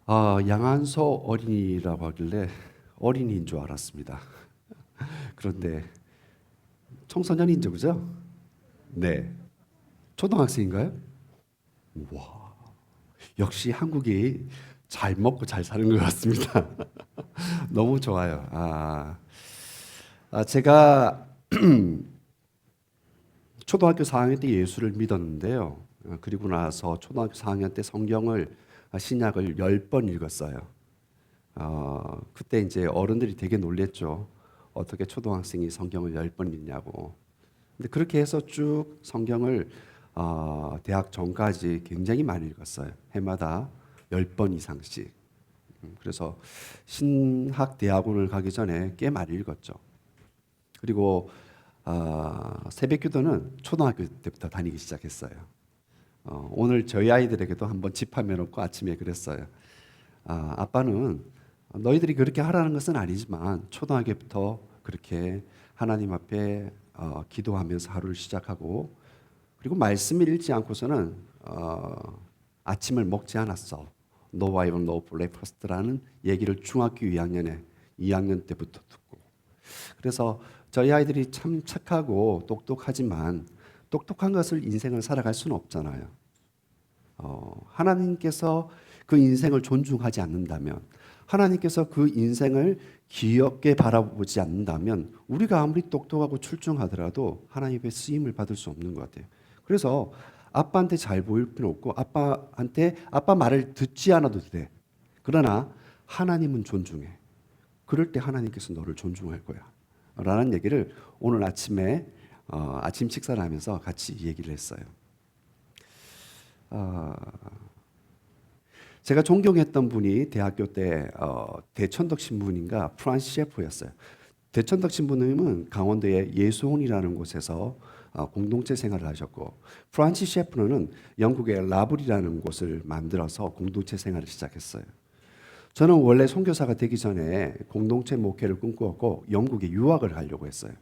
양한소 어린이라고 하길래 어린이인 줄 알았습니다. 그런데 청소년이죠, 그죠? 네. 초등학생인가요? 와, 역시 한국이 잘 먹고 잘 사는 것 같습니다. 너무 좋아요. 제가 초등학교 4학년 때 예수를 믿었는데요. 그리고 나서 초등학교 4학년 때 성경을 신약을 10번 읽었어요. 그때 이제 어른들이 되게 놀랬죠. 어떻게 초등학생이 성경을 10번 읽냐고. 근데 그렇게 해서 쭉 성경을 대학 전까지 굉장히 많이 읽었어요. 해마다 10번 이상씩. 그래서 신학 대학원을 가기 전에 꽤 많이 읽었죠. 그리고 새벽 기도는 초등학교 때부터 다니기 시작했어요. 오늘 저희 아이들에게도 한번 집합해 놓고 아침에 그랬어요. 아빠는 너희들이 그렇게 하라는 것은 아니지만 초등학교부터 그렇게 하나님 앞에 기도하면서 하루를 시작하고 그리고 말씀을 읽지 않고서는 아침을 먹지 않았어. No Bible, no breakfast라는 얘기를 중학교 2학년 때부터 듣고 그래서 저희 아이들이 참 착하고 똑똑하지만 똑똑한 것을 인생을 살아갈 수는 없잖아요. 하나님께서 그 인생을 존중하지 않는다면 하나님께서 그 인생을 귀엽게 바라보지 않는다면 우리가 아무리 똑똑하고 출중하더라도 하나님의 쓰임을 받을 수 없는 것 같아요. 그래서 아빠한테 잘 보일 필요 없고 아빠 말을 듣지 않아도 돼. 그러나 하나님은 존중해. 그럴 때 하나님께서 너를 존중할 거야. 라는 얘기를 오늘 아침에 아침 식사를 하면서 같이 얘기를 했어요. 제가 존경했던 분이 대학교 때 대천덕 신부님과 프란시스 셰프였어요. 대천덕 신부님은 강원도의 예수원이라는 곳에서 공동체 생활을 하셨고 프란시스 셰프는 영국의 라블이라는 곳을 만들어서 공동체 생활을 시작했어요. 저는 원래 선교사가 되기 전에 공동체 목회를 꿈꾸었고 영국에 유학을 가려고 했어요.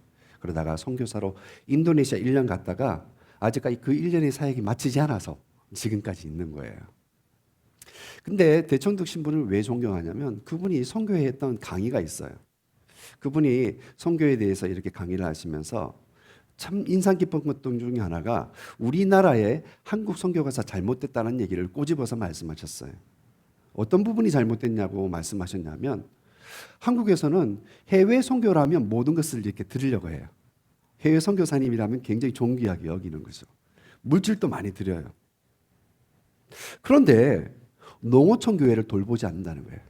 그러다가 선교사로 인도네시아 1년 갔다가 아직까지 그 1년의 사역이 마치지 않아서 지금까지 있는 거예요. 근데 대천덕 신부를 왜 존경하냐면 그분이 선교에 했던 강의가 있어요. 그분이 선교에 대해서 이렇게 강의를 하시면서 참 인상 깊은 것 중에 하나가 우리나라의 한국 선교가 잘못됐다는 얘기를 꼬집어서 말씀하셨어요. 어떤 부분이 잘못됐냐고 말씀하셨냐면 한국에서는 해외 선교라면 모든 것을 이렇게 드리려고 해요. 해외 선교사님이라면 굉장히 존귀하게 여기는 거죠. 물질도 많이 드려요. 그런데 농어촌 교회를 돌보지 않는다는 거예요.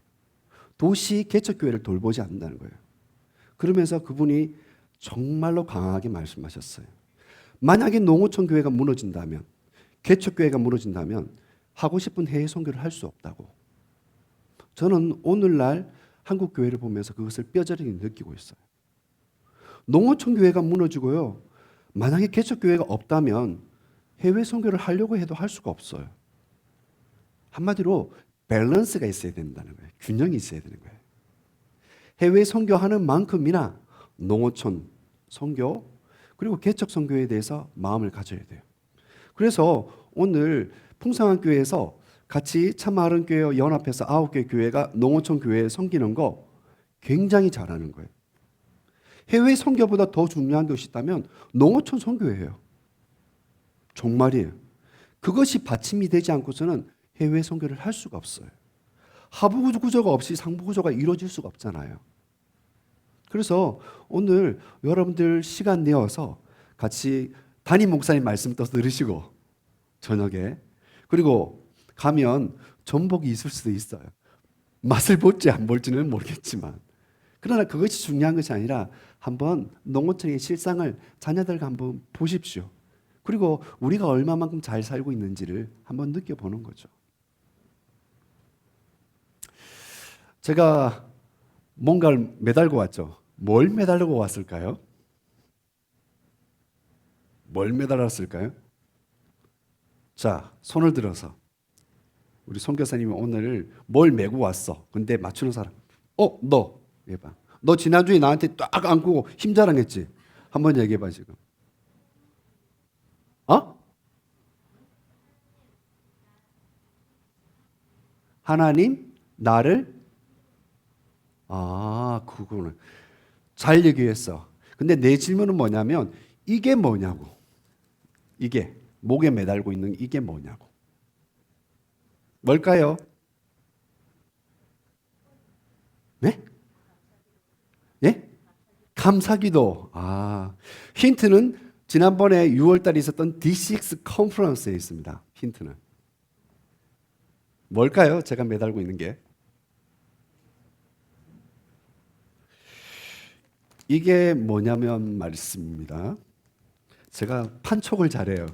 도시 개척 교회를 돌보지 않는다는 거예요. 그러면서 그분이 정말로 강하게 말씀하셨어요. 만약에 농어촌 교회가 무너진다면, 개척 교회가 무너진다면 하고 싶은 해외 선교를 할 수 없다고. 저는 오늘날 한국 교회를 보면서 그것을 뼈저리게 느끼고 있어요. 농어촌 교회가 무너지고요. 만약에 개척 교회가 없다면 해외 선교를 하려고 해도 할 수가 없어요. 한마디로 밸런스가 있어야 된다는 거예요. 균형이 있어야 되는 거예요. 해외 선교하는 만큼이나 농어촌 선교 그리고 개척 선교에 대해서 마음을 가져야 돼요. 그래서 오늘 풍성한 교회에서 같이 참마른 교회 연합해서 9개 교회가 농어촌 교회에 섬기는 거 굉장히 잘하는 거예요. 해외 선교보다 더 중요한 것이 있다면 농어촌 선교예요. 정말이에요. 그것이 받침이 되지 않고서는 해외 선교를 할 수가 없어요. 하부 구조가 없이 상부 구조가 이루어질 수가 없잖아요. 그래서 오늘 여러분들 시간 내어서 같이 담임 목사님 말씀 또 들으시고 저녁에 그리고 가면 전복이 있을 수도 있어요. 맛을 볼지 안 볼지는 모르겠지만 그러나 그것이 중요한 것이 아니라 한번 농어촌의 실상을 자녀들과 한번 보십시오. 그리고 우리가 얼마만큼 잘 살고 있는지를 한번 느껴보는 거죠. 제가 뭔가를 매달고 왔죠. 뭘 매달고 왔을까요? 뭘 매달았을까요? 자, 손을 들어서 우리 선교사님이 오늘 뭘 메고 왔어? 근데 맞추는 사람. 너 얘봐. 너 지난주에 나한테 딱 안고 힘 자랑했지? 한번 얘기해봐 지금. 하나님 나를 그거는 잘 얘기했어. 근데 내 질문은 뭐냐면 이게 뭐냐고. 이게 목에 매달고 있는 이게 뭐냐고. 뭘까요? 네? 예? 감사기도. 힌트는 지난번에 6월 달에 있었던 D6 컨퍼런스에 있습니다. 힌트는. 뭘까요? 제가 매달고 있는 게. 이게 뭐냐면 말씀입니다. 제가 판촉을 잘해요.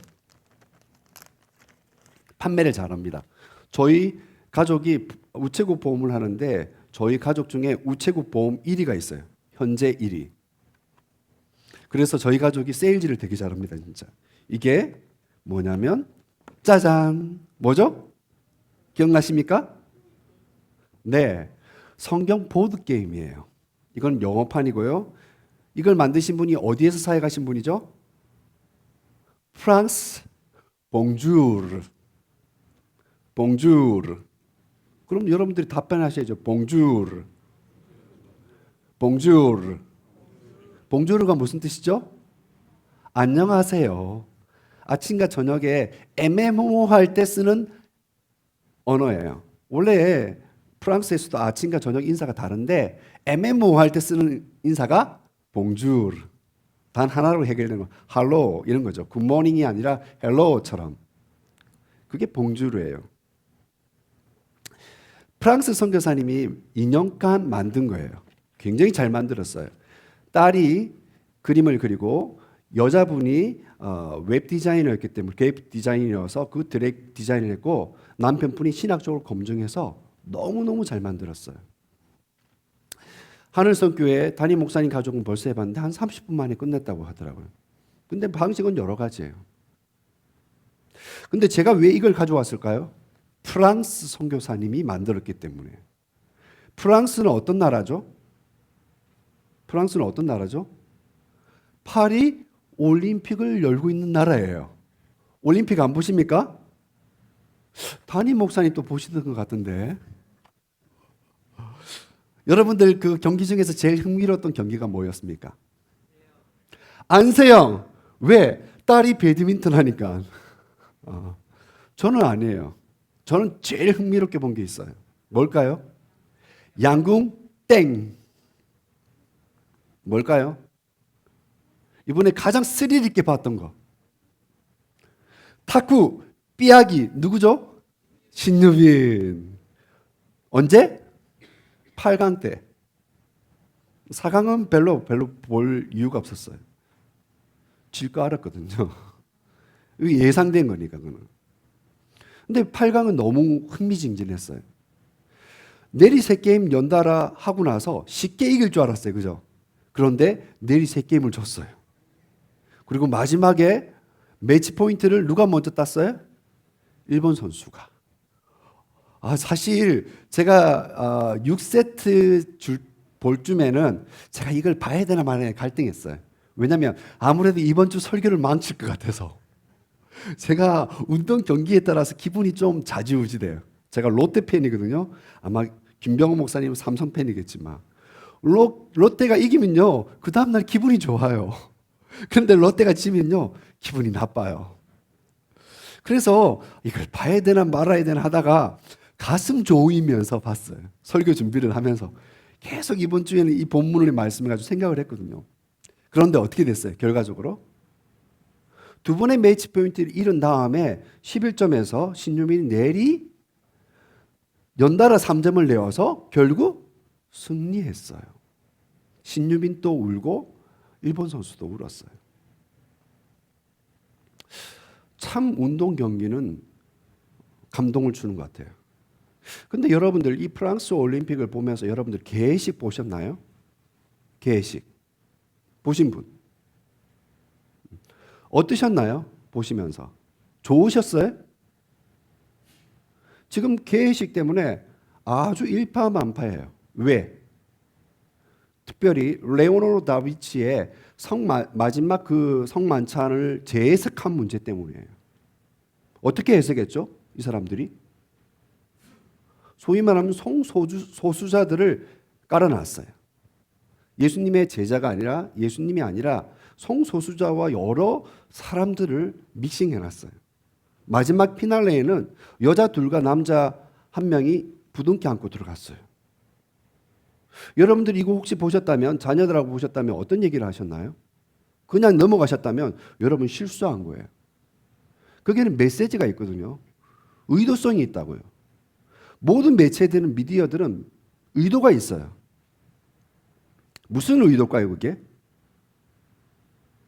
판매를 잘합니다. 저희 가족이 우체국 보험을 하는데 저희 가족 중에 우체국 보험 1위가 있어요. 현재 1위. 그래서 저희 가족이 세일즈를 되게 잘합니다, 진짜. 이게 뭐냐면 짜잔. 뭐죠? 기억나십니까? 네. 성경 보드 게임이에요. 이건 영어판이고요. 이걸 만드신 분이 어디에서 사역하신 분이죠? 프랑스 봉주르. 봉주르. 그럼 여러분들이 답변하셔야죠. 봉주르. 봉주르. 봉주르가 무슨 뜻이죠? 안녕하세요. 아침과 저녁에 애매모호할 때 쓰는 언어예요. 원래 프랑스에서도 아침과 저녁 인사가 다른데 애매모호할 때 쓰는 인사가 봉주르. 단 하나로 해결되는 거. 할로 이런 거죠. 굿모닝이 아니라 헬로처럼. 그게 봉주르예요. 프랑스 선교사님이 2년간 만든 거예요. 굉장히 잘 만들었어요. 딸이 그림을 그리고 여자분이 웹 디자이너였기 때문에 그래픽 디자이너여서 그 드랙 디자인을 했고 남편분이 신학적으로 검증해서 너무너무 잘 만들었어요. 하늘성교회 담임 목사님 가족은 벌써 해봤는데 한 30분 만에 끝냈다고 하더라고요. 근데 방식은 여러 가지예요. 근데 제가 왜 이걸 가져왔을까요? 프랑스 선교사님이 만들었기 때문에. 프랑스는 어떤 나라죠? 프랑스는 어떤 나라죠? 파리 올림픽을 열고 있는 나라예요. 올림픽 안 보십니까? 담임 목사님 또 보시던 것 같은데. 여러분들 그 경기 중에서 제일 흥미로웠던 경기가 뭐였습니까? 안세영. 왜? 딸이 배드민턴 하니까. 저는 아니에요. 저는 제일 흥미롭게 본 게 있어요. 뭘까요? 양궁 땡. 뭘까요? 이번에 가장 스릴 있게 봤던 거. 탁구 삐약이 누구죠? 신유빈. 언제? 8강 때. 4강은 별로 볼 이유가 없었어요. 질 거 알았거든요. 예상된 거니까 그는. 근데 8강은 너무 흥미진진했어요. 내리 세 게임 연달아 하고 나서 쉽게 이길 줄 알았어요. 그죠? 그런데 내리 세 게임을 줬어요. 그리고 마지막에 매치 포인트를 누가 먼저 땄어요? 일본 선수가. 사실 제가 6세트 볼 쯤에는 제가 이걸 봐야 되나 말아야 갈등했어요. 왜냐하면 아무래도 이번 주 설교를 망칠 것 같아서. 제가 운동 경기에 따라서 기분이 좀 좌지우지돼요. 제가 롯데 팬이거든요. 아마 김병호 목사님은 삼성 팬이겠지만 롯데가 이기면요 그 다음날 기분이 좋아요. 그런데 롯데가 지면요 기분이 나빠요. 그래서 이걸 봐야 되나 말아야 되나 하다가 가슴 조이면서 봤어요. 설교 준비를 하면서 계속 이번 주에는 이 본문의 말씀을 가지고 생각을 했거든요. 그런데 어떻게 됐어요? 결과적으로 두 번의 매치 포인트를 잃은 다음에 11점에서 신유민이 내리 연달아 3점을 내어서 결국 승리했어요. 신유민 또 울고 일본 선수도 울었어요. 참 운동 경기는 감동을 주는 것 같아요. 근데 여러분들 이 프랑스 올림픽을 보면서 여러분들 개회식 보셨나요? 개회식 보신 분 어떠셨나요? 보시면서 좋으셨어요? 지금 개회식 때문에 아주 일파만파예요. 왜? 특별히 레오나르도 다빈치의 마지막 그 성만찬을 재해석한 문제 때문이에요. 어떻게 해석했죠? 이 사람들이 소위 말하면 성소수자들을 깔아놨어요. 예수님의 제자가 아니라 예수님이 아니라 성소수자와 여러 사람들을 믹싱해놨어요. 마지막 피날레에는 여자 둘과 남자 한 명이 부둥켜 안고 들어갔어요. 여러분들 이거 혹시 보셨다면 자녀들하고 보셨다면 어떤 얘기를 하셨나요? 그냥 넘어가셨다면 여러분 실수한 거예요. 거기에는 메시지가 있거든요. 의도성이 있다고요. 모든 매체들은 미디어들은 의도가 있어요. 무슨 의도일까요, 그게?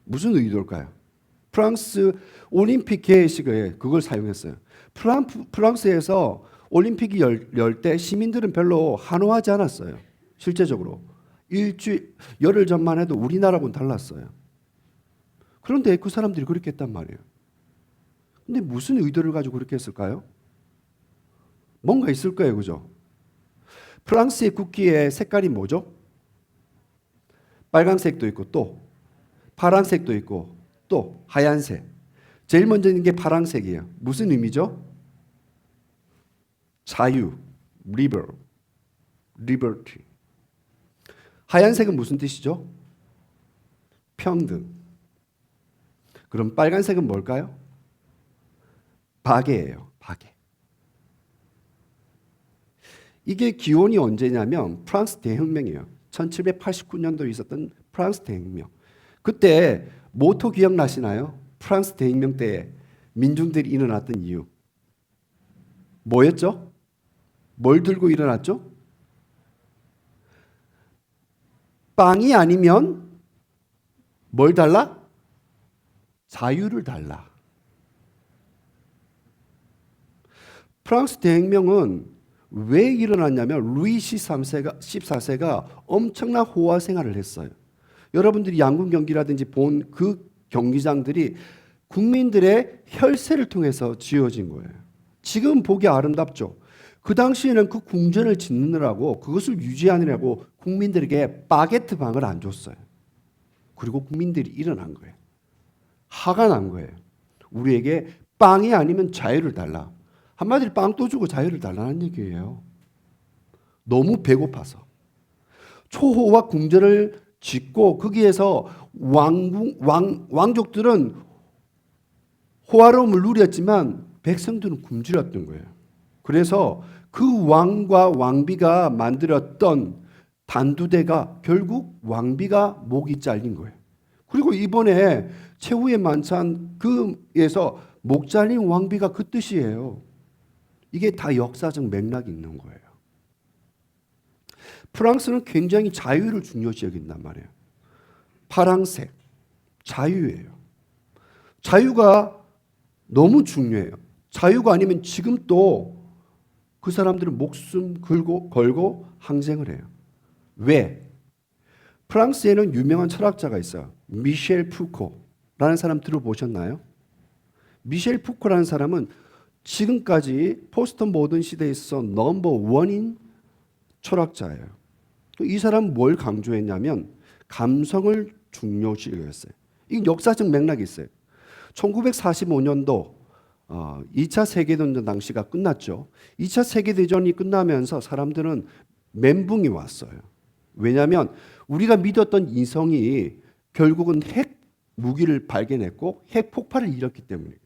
무슨 의도일까요? 프랑스 올림픽 개회식에 그걸 사용했어요. 프랑스에서 올림픽이 열 때 시민들은 별로 환호하지 않았어요. 실제적으로. 열흘 전만 해도 우리나라하고는 달랐어요. 그런데 그 사람들이 그렇게 했단 말이에요. 근데 무슨 의도를 가지고 그렇게 했을까요? 뭔가 있을 거예요, 그죠? 프랑스의 국기의 색깔이 뭐죠? 빨간색도 있고 또 파란색도 있고 또 하얀색. 제일 먼저 있는 게 파란색이에요. 무슨 의미죠? 자유, liberty. 하얀색은 무슨 뜻이죠? 평등. 그럼 빨간색은 뭘까요? 박애예요. 박애. 이게 기원이 언제냐면 프랑스 대혁명이에요. 1789년도에 있었던 프랑스 대혁명. 그때 모토 기억나시나요? 프랑스 대혁명 때 민중들이 일어났던 이유. 뭐였죠? 뭘 들고 일어났죠? 빵이 아니면 뭘 달라? 자유를 달라. 프랑스 대혁명은 왜 일어났냐면 루이 14세가 엄청난 호화 생활을 했어요. 여러분들이 양궁 경기라든지 본 그 경기장들이 국민들의 혈세를 통해서 지어진 거예요. 지금 보기 아름답죠. 그 당시에는 그 궁전을 짓느라고 그것을 유지하느라고 국민들에게 바게트 방을 안 줬어요. 그리고 국민들이 일어난 거예요. 화가 난 거예요. 우리에게 빵이 아니면 자유를 달라. 한마디로 빵도 주고 자유를 달라는 얘기예요. 너무 배고파서. 초호화 궁전을 짓고 거기에서 왕족들은 호화로움을 누렸지만 백성들은 굶주렸던 거예요. 그래서 그 왕과 왕비가 만들었던 단두대가 결국 왕비가 목이 잘린 거예요. 그리고 이번에 최후의 만찬 그에서 목 잘린 왕비가 그 뜻이에요. 이게 다 역사적 맥락이 있는 거예요. 프랑스는 굉장히 자유를 중요시 여긴단 말이에요. 파랑색, 자유예요. 자유가 너무 중요해요. 자유가 아니면 지금 또 그 사람들은 목숨 걸고 항쟁을 해요. 왜? 프랑스에는 유명한 철학자가 있어요. 미셸 푸코라는 사람 들어보셨나요? 미셸 푸코라는 사람은 지금까지 포스트 모던 시대에 있어서 넘버 원인 철학자예요. 이 사람은 뭘 강조했냐면 감성을 중요시 여겼어요. 이 역사적 맥락이 있어요. 1945년도 2차 세계대전 당시가 끝났죠. 2차 세계대전이 끝나면서 사람들은 멘붕이 왔어요. 왜냐하면 우리가 믿었던 이성이 결국은 핵 무기를 발견했고 핵 폭발을 일으켰기 때문이에요.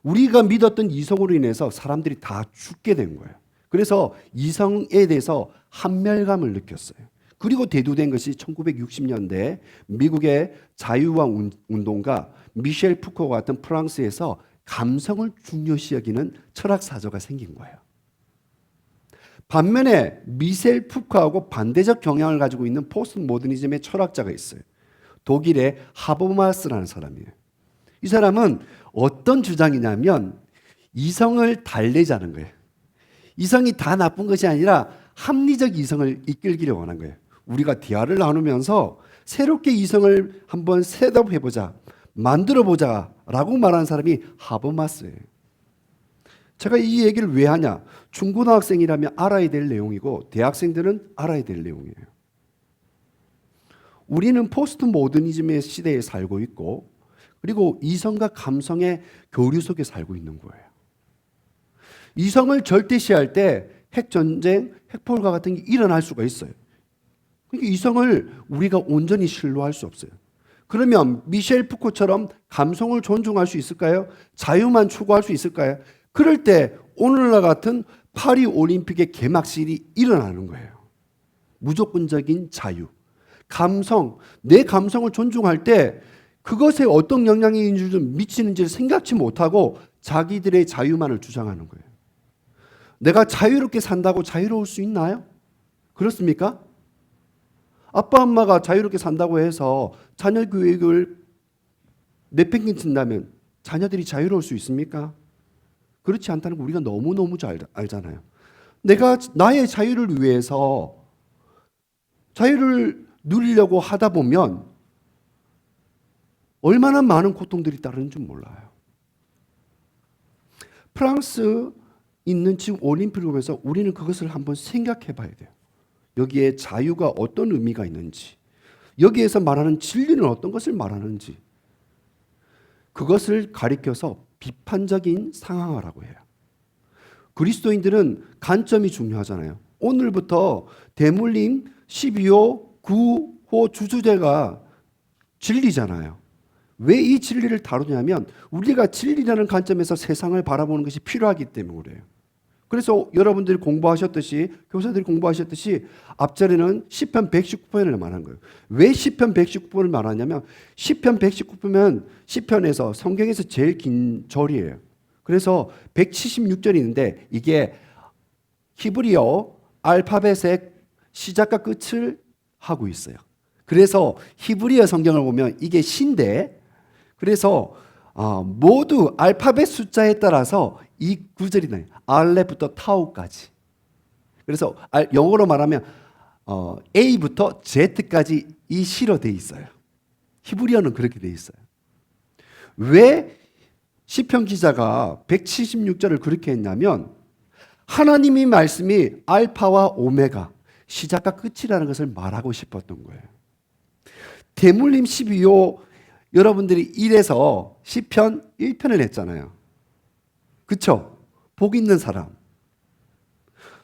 우리가 믿었던 이성으로 인해서 사람들이 다 죽게 된 거예요. 그래서 이성에 대해서 한멸감을 느꼈어요. 그리고 대두된 것이 1960년대 미국의 자유화 운동가 미셸 푸코 같은 프랑스에서 감성을 중요시 여기는 철학사조가 생긴 거예요. 반면에 미셸 푸코하고 반대적 경향을 가지고 있는 포스트 모더니즘의 철학자가 있어요. 독일의 하버마스라는 사람이에요. 이 사람은 어떤 주장이냐면 이성을 달래자는 거예요. 이성이 다 나쁜 것이 아니라 합리적 이성을 이끌기를 원한 거예요. 우리가 대화를 나누면서 새롭게 이성을 한번 셋업해보자, 만들어보자 라고 말하는 사람이 하버마스예요. 제가 이 얘기를 왜 하냐? 중고등학생이라면 알아야 될 내용이고 대학생들은 알아야 될 내용이에요. 우리는 포스트 모더니즘의 시대에 살고 있고 그리고 이성과 감성의 교류 속에 살고 있는 거예요. 이성을 절대시할 때 핵전쟁, 핵폭파 같은 게 일어날 수가 있어요. 그러니까 이성을 우리가 온전히 신뢰할 수 없어요. 그러면 미셸 푸코처럼 감성을 존중할 수 있을까요? 자유만 추구할 수 있을까요? 그럴 때 오늘날 같은 파리 올림픽의 개막식이 일어나는 거예요. 무조건적인 자유, 감성, 내 감성을 존중할 때 그것에 어떤 영향이 미치는지를 생각지 못하고 자기들의 자유만을 주장하는 거예요. 내가 자유롭게 산다고 자유로울 수 있나요? 그렇습니까? 아빠 엄마가 자유롭게 산다고 해서 자녀 교육을 내팽개친다면 자녀들이 자유로울 수 있습니까? 그렇지 않다는 거 우리가 너무너무 잘 알잖아요. 내가 나의 자유를 위해서 자유를 누리려고 하다 보면 얼마나 많은 고통들이 따르는지 몰라요. 프랑스 있는 지금 올림픽을 보면서 우리는 그것을 한번 생각해 봐야 돼요. 여기에 자유가 어떤 의미가 있는지, 여기에서 말하는 진리는 어떤 것을 말하는지, 그것을 가리켜서 비판적인 상황이라고 해요. 그리스도인들은 관점이 중요하잖아요. 오늘부터 대물림 12호 9호 주주제가 진리잖아요. 왜 이 진리를 다루냐면 우리가 진리라는 관점에서 세상을 바라보는 것이 필요하기 때문에 그래요. 그래서 여러분들이 공부하셨듯이 교사들이 공부하셨듯이 앞절에는 시편 119편을 말한 거예요. 왜 시편 119편을 말하냐면 시편 119편은 시편에서 성경에서 제일 긴 절이에요. 그래서 176절이 있는데 이게 히브리어 알파벳의 시작과 끝을 하고 있어요. 그래서 히브리어 성경을 보면 이게 시인데 그래서 모두 알파벳 숫자에 따라서 이 구절이 나요. 알레부터 타우까지. 그래서 영어로 말하면 A부터 Z까지 이 시로 돼 있어요. 히브리어는 그렇게 돼 있어요. 왜 시편 기자가 176절을 그렇게 했냐면 하나님의 말씀이 알파와 오메가, 시작과 끝이라는 것을 말하고 싶었던 거예요. 대물림 12호 여러분들이 1에서 시편 1편을 했잖아요. 그쵸? 복 있는 사람.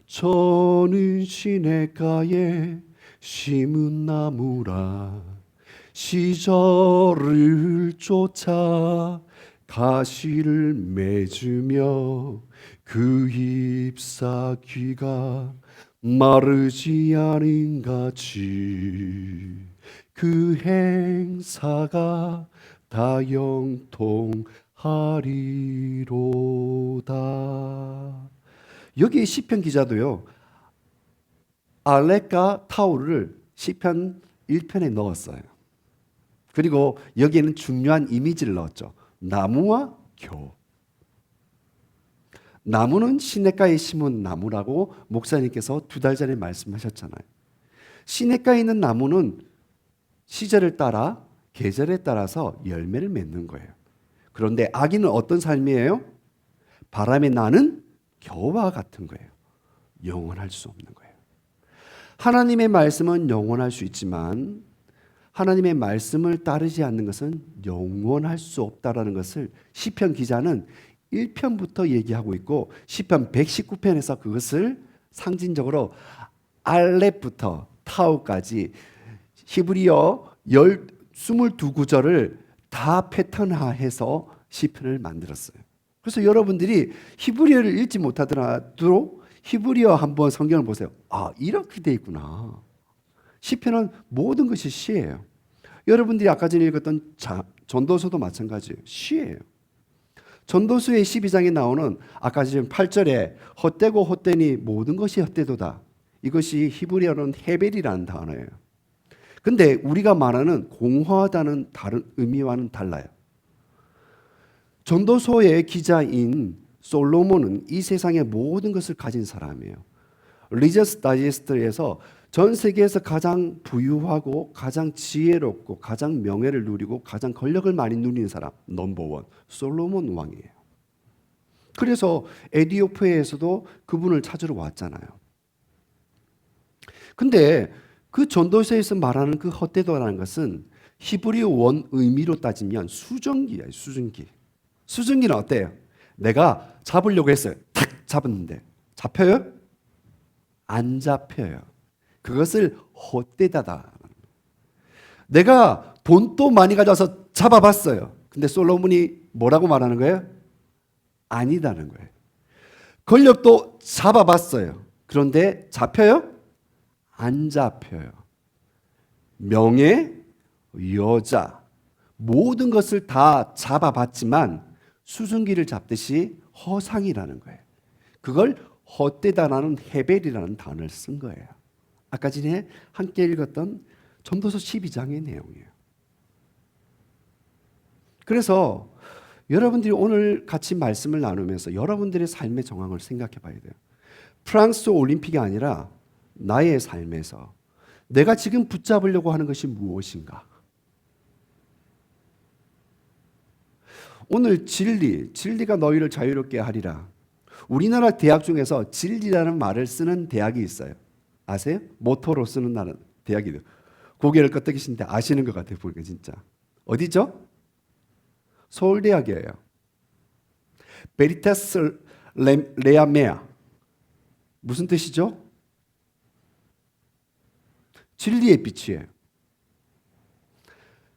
저는 시냇가에 심은 나무라 시절을 쫓아 가시를 맺으며 그 잎사귀가 마르지 않은 같이 그 행사가 다 영통하리로다. 여기 시편 기자도요. 알렉과 타우를 시편 1편에 넣었어요. 그리고 여기에는 중요한 이미지를 넣었죠. 나무와 교. 나무는 시냇가에 심은 나무라고 목사님께서 2달 전에 말씀하셨잖아요. 시냇가에 있는 나무는 시절을 따라 계절에 따라서 열매를 맺는 거예요. 그런데 아기는 어떤 삶이에요? 바람에 나는 겨와 같은 거예요. 영원할 수 없는 거예요. 하나님의 말씀은 영원할 수 있지만 하나님의 말씀을 따르지 않는 것은 영원할 수 없다라는 것을 시편 기자는 1편부터 얘기하고 있고 시편 119편에서 그것을 상징적으로 알렙부터 타우까지 히브리어 22구절을 다 패턴화해서 시편을 만들었어요. 그래서 여러분들이 히브리어를 읽지 못하더라도 히브리어 한번 성경을 보세요. 이렇게 돼 있구나. 시편은 모든 것이 시예요. 여러분들이 아까 전에 읽었던 전도서도 마찬가지예요. 시예요. 전도서의 12장에 나오는 아까 지금 8절에 헛되고 헛되니 모든 것이 헛되도다. 이것이 히브리어로는 헤벨이라는 단어예요. 근데 우리가 말하는 공허하다는 다른 의미와는 달라요. 전도서의 기자인 솔로몬은 이 세상의 모든 것을 가진 사람이에요. 리저스 다이제스트에서 전 세계에서 가장 부유하고 가장 지혜롭고 가장 명예를 누리고 가장 권력을 많이 누리는 사람 넘버원 솔로몬 왕이에요. 그래서 에디오피아에서도 그분을 찾으러 왔잖아요. 근데 그 전도서에서 말하는 그 헛되도라는 것은 히브리어 원 의미로 따지면 수증기예요. 수증기. 수증기는 어때요? 내가 잡으려고 했어요. 탁 잡았는데 잡혀요? 안 잡혀요. 그것을 헛되다다. 내가 돈도 많이 가져와서 잡아봤어요. 근데 솔로몬이 뭐라고 말하는 거예요? 아니다는 거예요. 권력도 잡아봤어요. 그런데 잡혀요? 안 잡혀요. 명예, 여자, 모든 것을 다 잡아봤지만 수증기를 잡듯이 허상이라는 거예요. 그걸 헛되다라는 헤벨이라는 단어를 쓴 거예요. 아까 전에 함께 읽었던 전도서 12장의 내용이에요. 그래서 여러분들이 오늘 같이 말씀을 나누면서 여러분들의 삶의 정황을 생각해 봐야 돼요. 프랑스 올림픽이 아니라 나의 삶에서 내가 지금 붙잡으려고 하는 것이 무엇인가? 오늘 진리가 너희를 자유롭게 하리라. 우리나라 대학 중에서 진리라는 말을 쓰는 대학이 있어요. 아세요? 모토로 쓰는 대학이에요. 고개를 끄덕이시는데 아시는 것 같아요. 보니까 진짜. 어디죠? 서울대학이에요. 베리타스 레아메아. 무슨 뜻이죠? 진리의 빛이에요.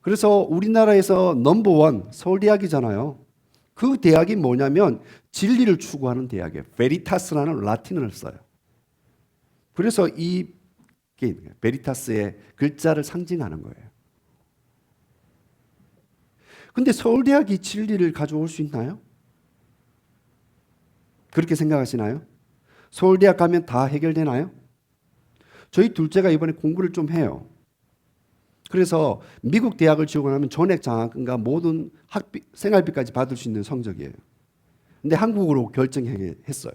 그래서 우리나라에서 넘버원 서울대학이잖아요. 그 대학이 뭐냐면 진리를 추구하는 대학이에요. 베리타스라는 라틴어를 써요. 그래서 이 베리타스의 글자를 상징하는 거예요. 근데 서울대학이 진리를 가져올 수 있나요? 그렇게 생각하시나요? 서울대학 가면 다 해결되나요? 저희 둘째가 이번에 공부를 좀 해요. 그래서 미국 대학을 지원하면 전액 장학금과 모든 학비, 생활비까지 받을 수 있는 성적이에요. 근데 한국으로 결정했어요.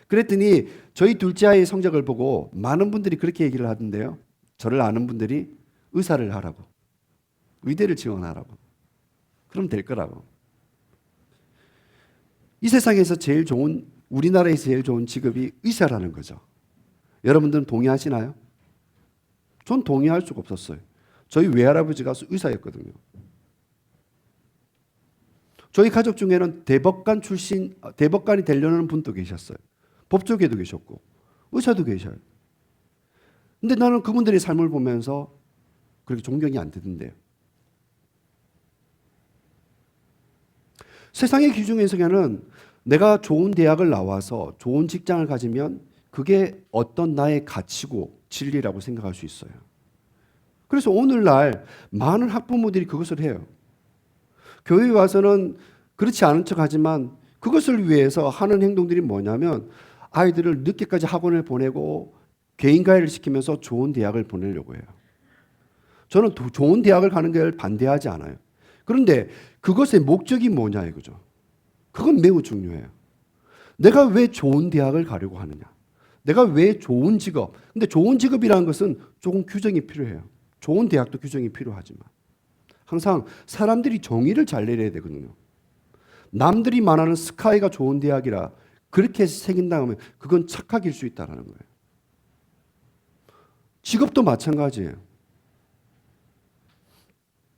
그랬더니 저희 둘째 아이의 성적을 보고 많은 분들이 그렇게 얘기를 하던데요. 저를 아는 분들이 의사를 하라고. 의대를 지원하라고. 그럼 될 거라고. 이 세상에서 제일 좋은, 우리나라에서 제일 좋은 직업이 의사라는 거죠. 여러분들은 동의하시나요? 전 동의할 수가 없었어요. 저희 외할아버지가 의사였거든요. 저희 가족 중에는 대법관 출신, 대법관이 되려는 분도 계셨어요. 법조계도 계셨고, 의사도 계셔요. 근데 나는 그분들의 삶을 보면서 그렇게 존경이 안 되던데요. 세상의 기준에서는 내가 좋은 대학을 나와서 좋은 직장을 가지면 그게 어떤 나의 가치고 진리라고 생각할 수 있어요. 그래서 오늘날 많은 학부모들이 그것을 해요. 교회에 와서는 그렇지 않은 척 하지만 그것을 위해서 하는 행동들이 뭐냐면 아이들을 늦게까지 학원을 보내고 개인과외를 시키면서 좋은 대학을 보내려고 해요. 저는 좋은 대학을 가는 걸 반대하지 않아요. 그런데 그것의 목적이 뭐냐 이거죠. 그건 매우 중요해요. 내가 왜 좋은 대학을 가려고 하느냐. 내가 왜 좋은 직업. 근데 좋은 직업이라는 것은 조금 규정이 필요해요. 좋은 대학도 규정이 필요하지만 항상 사람들이 정의를 잘 내려야 되거든요. 남들이 말하는 스카이가 좋은 대학이라 그렇게 새긴다 하면 그건 착각일 수 있다는 거예요. 직업도 마찬가지예요.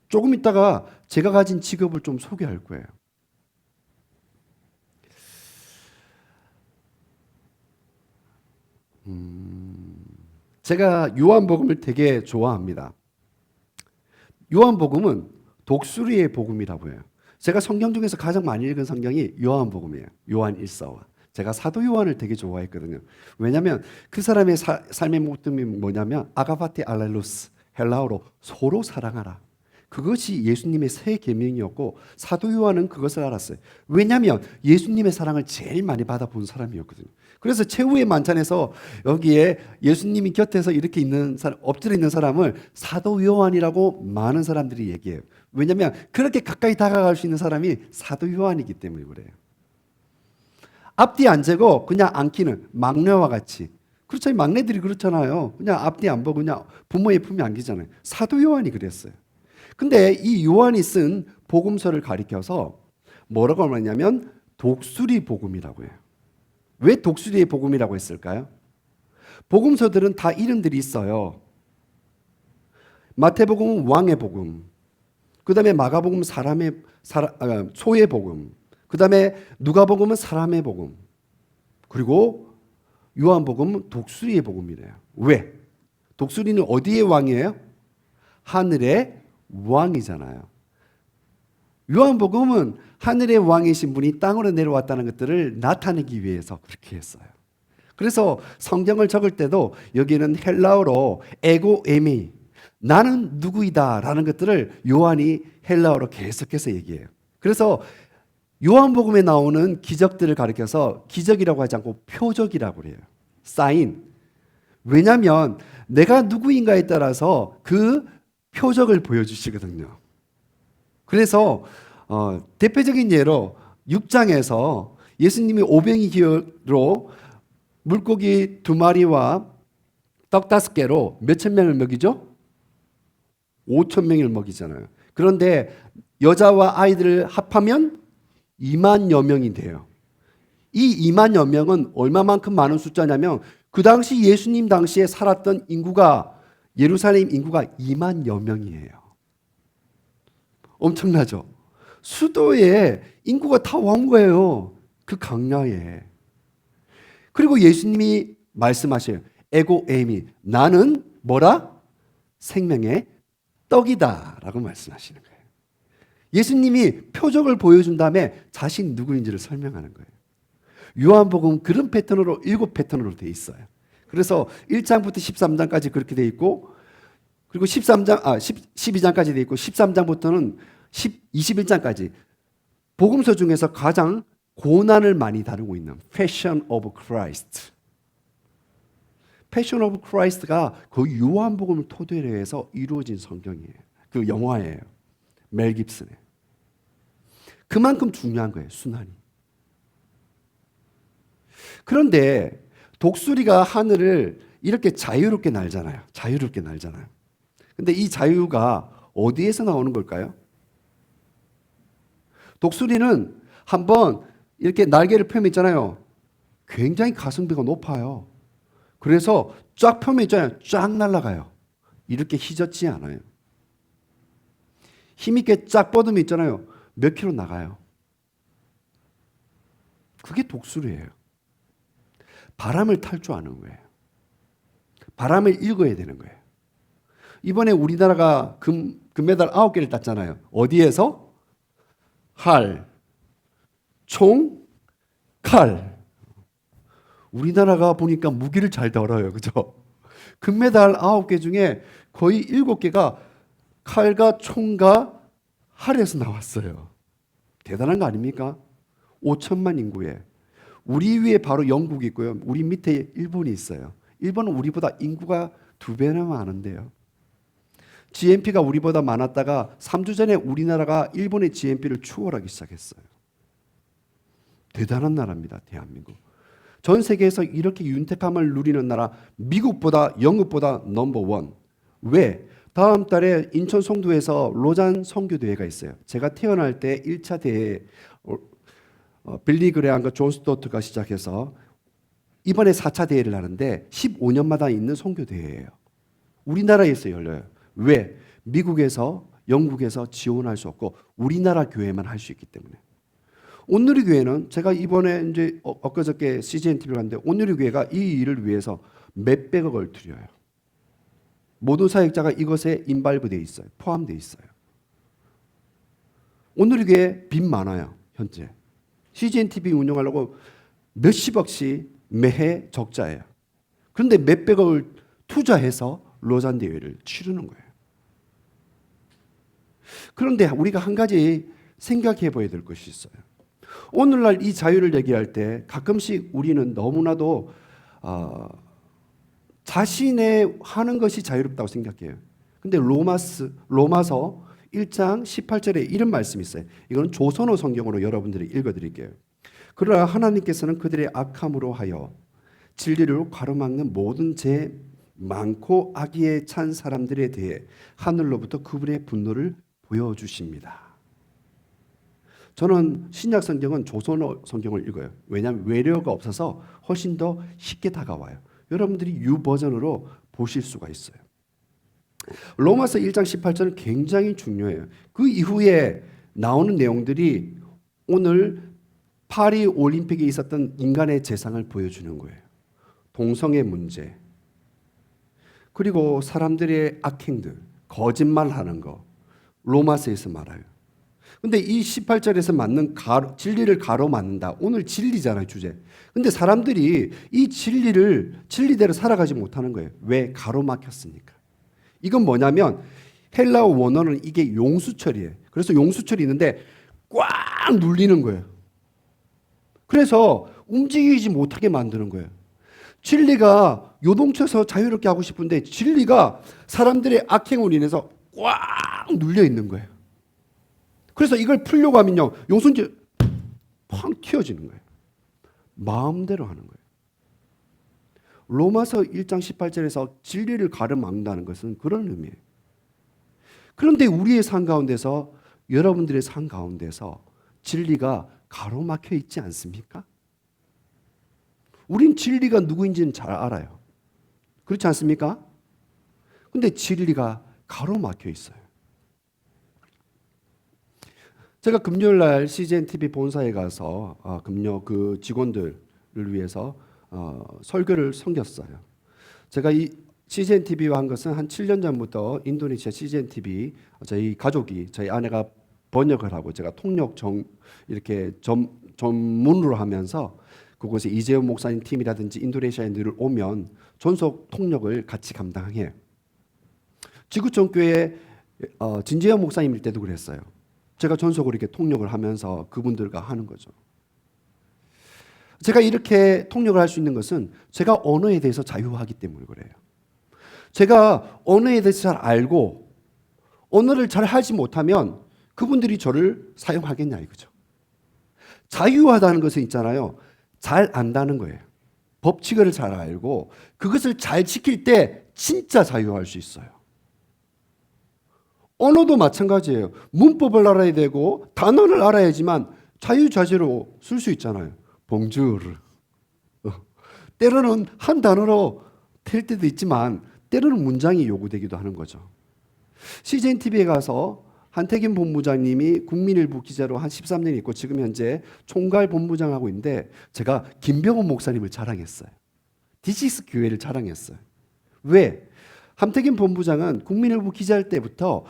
조금 있다가 제가 가진 직업을 좀 소개할 거예요. 제가 요한복음을 되게 좋아합니다. 요한복음은 독수리의 복음이라고 해요. 제가 성경 중에서 가장 많이 읽은 성경이 요한복음이에요. 요한 1서와. 제가 사도 요한을 되게 좋아했거든요. 왜냐하면 그 사람의 삶의 모습이 뭐냐면 아가파티 알렐루스, 헬라어로 서로 사랑하라. 그것이 예수님의 새 계명이었고 사도 요한은 그것을 알았어요. 왜냐하면 예수님의 사랑을 제일 많이 받아본 사람이었거든요. 그래서 최후의 만찬에서 여기에 예수님이 곁에서 이렇게 있는 사람, 엎드려 있는 사람을 사도 요한이라고 많은 사람들이 얘기해요. 왜냐하면 그렇게 가까이 다가갈 수 있는 사람이 사도 요한이기 때문에 그래요. 앞뒤 안 재고 그냥 안기는 막내와 같이. 그렇죠. 막내들이 그렇잖아요. 그냥 앞뒤 안 보고 그냥 부모의 품에 안기잖아요. 사도 요한이 그랬어요. 근데 이 요한이 쓴 복음서를 가리켜서 뭐라고 말하냐면 독수리 복음이라고 해요. 왜 독수리의 복음이라고 했을까요? 복음서들은 다 이름들이 있어요. 마태복음은 왕의 복음, 그 다음에 마가복음은 소의 복음, 그 다음에 누가복음은 사람의 복음. 그리고 요한복음은 독수리의 복음이래요. 왜? 독수리는 어디의 왕이에요? 하늘의 왕이잖아요. 요한복음은 하늘의 왕이신 분이 땅으로 내려왔다는 것들을 나타내기 위해서 그렇게 했어요. 그래서 성경을 적을 때도 여기는 헬라어로 에고 에미, 나는 누구이다 라는 것들을 요한이 헬라어로 계속해서 얘기해요. 그래서 요한복음에 나오는 기적들을 가리켜서 기적이라고 하지 않고 표적이라고 그래요. 사인. 왜냐하면 내가 누구인가에 따라서 그 표적을 보여주시거든요. 그래서 대표적인 예로 6장에서 예수님이 오병이 기어로 물고기 2마리와 떡 5개로 몇천 명을 먹이죠? 5천 명을 먹이잖아요. 그런데 여자와 아이들을 합하면 2만여 명이 돼요. 이 2만여 명은 얼마만큼 많은 숫자냐면 그 당시 예수님 당시에 살았던 인구가 예루살렘 인구가 2만여 명이에요. 엄청나죠? 수도에 인구가 다 온 거예요. 그 강야에. 그리고 예수님이 말씀하셔요. 에고 에이미, 나는 뭐라? 생명의 떡이다 라고 말씀하시는 거예요. 예수님이 표적을 보여준 다음에 자신 누구인지를 설명하는 거예요. 요한복음 그런 패턴으로 7패턴으로 돼 있어요. 그래서 1장부터 13장까지 그렇게 돼 있고 그리고 12장까지 돼 있고 13장부터는 21장까지 복음서 중에서 가장 고난을 많이 다루고 있는 Passion of Christ. Passion of Christ가 그 요한복음을 토대로 해서 이루어진 성경이에요. 그 영화예요. 멜 깁슨의. 그만큼 중요한 거예요. 순환이. 그런데 독수리가 하늘을 이렇게 자유롭게 날잖아요. 자유롭게 날잖아요. 근데 이 자유가 어디에서 나오는 걸까요? 독수리는 한번 이렇게 날개를 펴면 있잖아요. 굉장히 가성비가 높아요. 그래서 쫙 펴면 있잖아요. 쫙 날아가요. 이렇게 휘젓지 않아요. 힘있게 쫙 뻗으면 있잖아요. 몇 킬로 나가요. 그게 독수리예요. 바람을 탈 줄 아는 거예요. 바람을 읽어야 되는 거예요. 이번에 우리나라가 금메달 9개를 땄잖아요. 어디에서? 활, 총, 칼. 우리나라가 보니까 무기를 잘 다뤄요. 그죠? 금메달 9개 중에 거의 7개가 칼과 총과 활에서 나왔어요. 대단한 거 아닙니까? 5천만 인구에. 우리 위에 바로 영국이 있고요. 우리 밑에 일본이 있어요. 일본은 우리보다 인구가 2배나 많은데요. GNP가 우리보다 많았다가 3주 전에 우리나라가 일본의 GNP를 추월하기 시작했어요. 대단한 나라입니다. 대한민국. 전 세계에서 이렇게 윤택함을 누리는 나라 미국보다 영국보다 넘버1. 왜? 다음 달에 인천 송도에서 로잔 선교대회가 있어요. 제가 태어날 때 1차 대회 빌리 그레함과 존 스토트가 시작해서 이번에 4차 대회를 하는데 15년마다 있는 선교대회예요. 우리나라에서 열려요. 왜? 미국에서 영국에서 지원할 수 없고 우리나라 교회만 할 수 있기 때문에. 온누리 교회는 제가 이번에 이제 엊그저께 CGN TV를 갔는데 온누리 교회가 이 일을 위해서 몇백억을 들여요. 모든 사역자가 이것에 인발부되어 있어요. 포함되어 있어요. 온누리 교회 빚 많아요. 현재. CGN TV 운영하려고 몇십억씩 매해 적자예요. 그런데 몇백억을 투자해서 로잔 대회를 치르는 거예요. 그런데 우리가 한 가지 생각해 봐야 될 것이 있어요. 오늘날 이 자유를 얘기할 때 가끔씩 우리는 너무나도 자신의 하는 것이 자유롭다고 생각해요. 근데 로마서 1장 18절에 이런 말씀이 있어요. 이건 조선어 성경으로 여러분들이 읽어드릴게요. 그러나 하나님께서는 그들의 악함으로 하여 진리를 가로막는 모든 죄 많고 악의에 찬 사람들에 대해 하늘로부터 그분의 분노를 보여주십니다. 저는 신약 성경은 조선어 성경을 읽어요. 왜냐하면 외래어가 없어서 훨씬 더 쉽게 다가와요. 여러분들이 유 버전으로 보실 수가 있어요. 로마서 1장 18절은 굉장히 중요해요. 그 이후에 나오는 내용들이 오늘 파리 올림픽에 있었던 인간의 재상을 보여주는 거예요. 동성애 문제, 그리고 사람들의 악행들, 거짓말하는 거, 로마서에서 말아요. 근데 이 18절에서 맞는 진리를 가로막는다. 오늘 진리잖아요, 주제. 근데 사람들이 이 진리를 진리대로 살아가지 못하는 거예요. 왜? 가로막혔으니까. 이건 뭐냐면 헬라어 원어는 이게 용수철이에요. 그래서 용수철이 있는데 꽉 눌리는 거예요. 그래서 움직이지 못하게 만드는 거예요. 진리가 요동쳐서 자유롭게 하고 싶은데 진리가 사람들의 악행으로 인해서 꽉 눌려 있는 거예요. 그래서 이걸 풀려고 하면요, 용순지 팡 튀어지는 거예요. 마음대로 하는 거예요. 로마서 1장 18절에서 진리를 가로막는다는 것은 그런 의미예요. 그런데 우리의 삶 가운데서, 여러분들의 삶 가운데서 진리가 가로막혀 있지 않습니까? 우린 진리가 누구인지는 잘 알아요. 그렇지 않습니까? 근데 진리가 가로막혀 있어요. 제가 금요일 날 CGN TV 본사에 가서 금요 그 직원들을 위해서 설교를 섬겼어요. 제가 이 CGN TV와 한 것은 한 7년 전부터 인도네시아 CGN TV 저희 가족이, 저희 아내가 번역을 하고 제가 통역 이렇게 전문으로 하면서 그곳에 이재훈 목사님 팀이라든지 인도네시아인들을 오면 전속 통역을 같이 감당해요. 지구촌 교회 진재현 목사님일 때도 그랬어요. 제가 전속으로 이렇게 통역을 하면서 그분들과 하는 거죠. 제가 이렇게 통역을 할 수 있는 것은 제가 언어에 대해서 자유하기 때문에 그래요. 제가 언어에 대해서 잘 알고 언어를 잘 하지 못하면 그분들이 저를 사용하겠냐 이거죠. 자유하다는 것은 있잖아요. 잘 안다는 거예요. 법칙을 잘 알고 그것을 잘 지킬 때 진짜 자유할 수 있어요. 언어도 마찬가지예요. 문법을 알아야 되고 단어를 알아야지만 자유자재로 쓸 수 있잖아요. 봉주르. 때로는 한 단어로 될 때도 있지만 때로는 문장이 요구되기도 하는 거죠. CGN TV에 가서 한태균 본부장님이 국민일보 기자로 한 13년 있고 지금 현재 총괄 본부장하고 있는데 제가 김병원 목사님을 자랑했어요. D6 교회를 자랑했어요. 왜? 한태균 본부장은 국민일보 기자할 때부터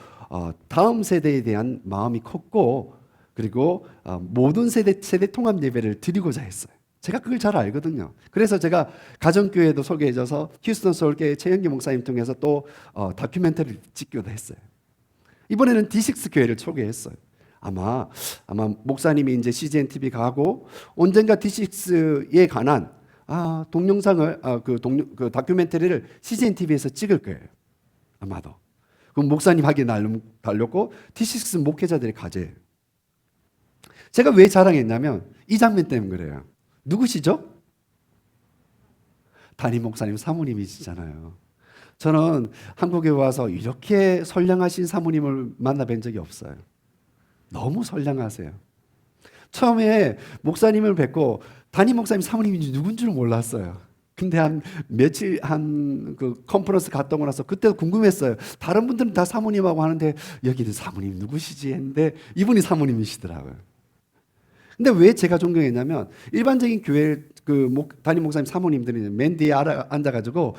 다음 세대에 대한 마음이 컸고 그리고 모든 세대 통합 예배를 드리고자 했어요. 제가 그걸 잘 알거든요. 그래서 제가 가정교회도 소개해줘서 휴스턴 서울교회 최영기 목사님 통해서 또 다큐멘터리를 찍기도 했어요. 이번에는 D6 교회를 소개했어요. 아마 목사님이 이제 CGN TV 가고 언젠가 D6에 관한 동영상을 그 다큐멘터리를 CGN TV에서 찍을 거예요. 아마도. 그럼 목사님 하기에 달렸고 D6 목회자들의 과제예요. 제가 왜 자랑했냐면 이 장면 때문에 그래요. 누구시죠? 담임 목사님 사모님이시잖아요. 저는 한국에 와서 이렇게 선량하신 사모님을 만나뵌 적이 없어요. 너무 선량하세요. 처음에 목사님을 뵙고 담임 목사님 사모님인지 누군 줄 몰랐어요. 근데 한 며칠 그 컨퍼런스 갔다 오고 나서 그때도 궁금했어요. 다른 분들은 다 사모님하고 하는데 여기는 사모님 누구시지 했는데 이분이 사모님이시더라고요. 근데 왜 제가 존경했냐면 일반적인 교회 담임 목사님 사모님들은 맨 뒤에 앉아가지고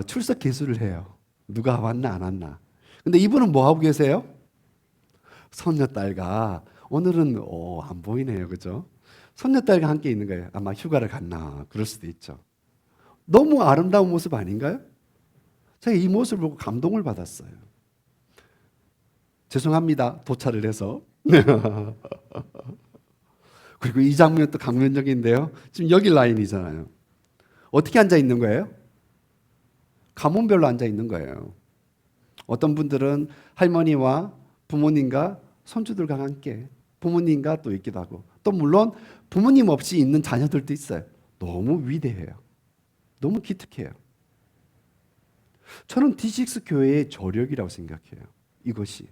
출석 개수를 해요. 누가 왔나 안 왔나. 근데 이분은 뭐 하고 계세요? 손녀딸과 오늘은 안 보이네요, 그죠? 손녀딸과 함께 있는 거예요. 아마 휴가를 갔나 그럴 수도 있죠. 너무 아름다운 모습 아닌가요? 제가 이 모습을 보고 감동을 받았어요. 죄송합니다. 도착을 해서. 그리고 이 장면도 강면적인데요. 지금 여기 라인이잖아요. 어떻게 앉아 있는 거예요? 가문별로 앉아 있는 거예요. 어떤 분들은 할머니와 부모님과 손주들과 함께 부모님과 또 있기도 하고 또 물론 부모님 없이 있는 자녀들도 있어요. 너무 위대해요. 너무 기특해요. 저는 D6 교회의 저력이라고 생각해요. 이것이.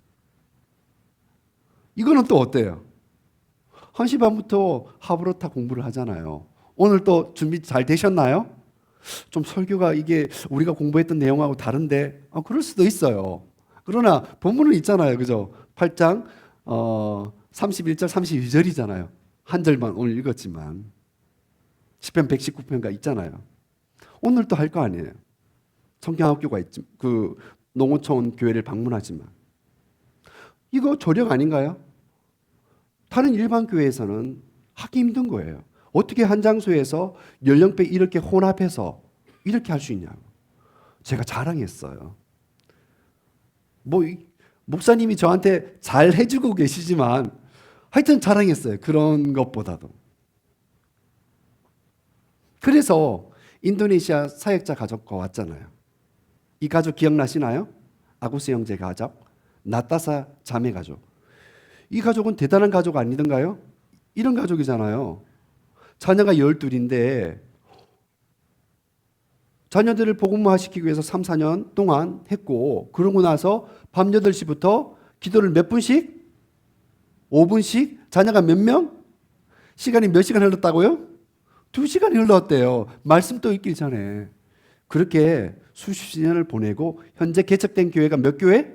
이거는 또 어때요? 1시 반부터 하브로타 공부를 하잖아요. 오늘 또 준비 잘 되셨나요? 좀 설교가 이게 우리가 공부했던 내용하고 다른데 그럴 수도 있어요. 그러나 본문은 있잖아요. 그죠? 8장 31절 32절이잖아요. 한 절만 오늘 읽었지만 시편 119편가 있잖아요. 오늘 또 할 거 아니에요. 성경학교가 있지, 그 농어촌 교회를 방문하지만 이거 조력 아닌가요? 다른 일반 교회에서는 하기 힘든 거예요. 어떻게 한 장소에서 연령대 이렇게 혼합해서 이렇게 할 수 있냐고. 제가 자랑했어요. 목사님이 저한테 잘 해주고 계시지만 하여튼 자랑했어요. 그런 것보다도. 그래서 인도네시아 사역자 가족과 왔잖아요. 이 가족 기억나시나요? 아구스 형제 가족, 나타사 자매 가족. 이 가족은 대단한 가족 아니던가요? 이런 가족이잖아요. 자녀가 12인데 자녀들을 복음화시키기 위해서 3, 4년 동안 했고, 그러고 나서 밤 8시부터 기도를 몇 분씩? 5분씩? 자녀가 몇 명? 시간이 몇 시간 흘렀다고요? 2시간이 흘렀대요. 말씀 또 있기 전에. 그렇게 수십 년을 보내고 현재 개척된 교회가 몇 교회?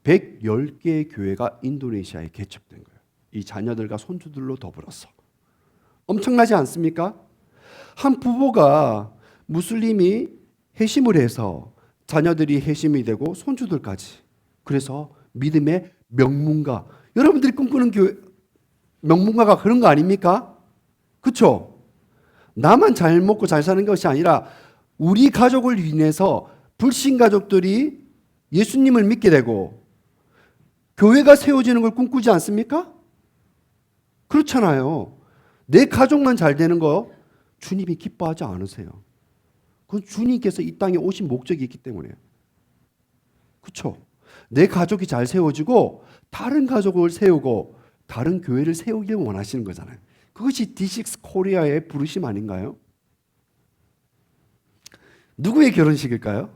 110개의 교회가 인도네시아에 개척된 거예요. 이 자녀들과 손주들로 더불어서. 엄청나지 않습니까? 한 부부가 무슬림이 회심을 해서 자녀들이 회심이 되고 손주들까지. 그래서 믿음의 명문가. 여러분들이 꿈꾸는 교회 명문가가 그런 거 아닙니까? 그렇죠? 나만 잘 먹고 잘 사는 것이 아니라 우리 가족을 위해서 불신 가족들이 예수님을 믿게 되고 교회가 세워지는 걸 꿈꾸지 않습니까? 그렇잖아요. 내 가족만 잘 되는 거 주님이 기뻐하지 않으세요. 그건 주님께서 이 땅에 오신 목적이 있기 때문에요. 그렇죠? 내 가족이 잘 세워지고 다른 가족을 세우고 다른 교회를 세우길 원하시는 거잖아요. 그것이 D6 코리아의 부르심 아닌가요? 누구의 결혼식일까요?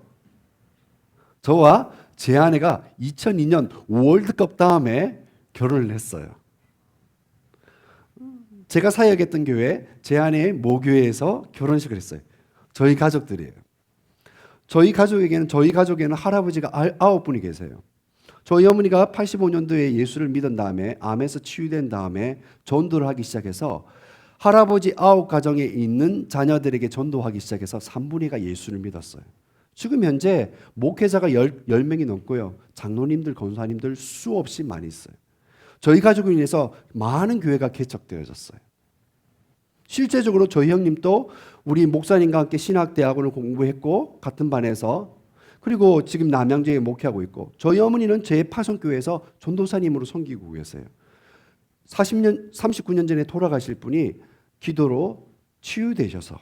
저와 제 아내가 2002년 월드컵 다음에 결혼을 했어요. 제가 사역했던 교회, 제 아내의 모교회에서 결혼식을 했어요. 저희 가족들이에요. 저희 가족에는 할아버지가 9분이 계세요. 저희 어머니가 85년도에 예수를 믿은 다음에 암에서 치유된 다음에 전도를 하기 시작해서 할아버지 9가정에 있는 자녀들에게 전도하기 시작해서 3분의 2가 예수를 믿었어요. 지금 현재 목회자가 10명이 넘고요. 장로님들, 권사님들 수없이 많이 있어요. 저희 가족을 인해서 많은 교회가 개척되어졌어요. 실제적으로 저희 형님도 우리 목사님과 함께 신학대학원을 공부했고 같은 반에서, 그리고 지금 남양주에 목회하고 있고, 저희 어머니는 제 파송교회에서 전도사님으로 섬기고 계세요. 39년 전에 돌아가실 분이 기도로 치유되셔서,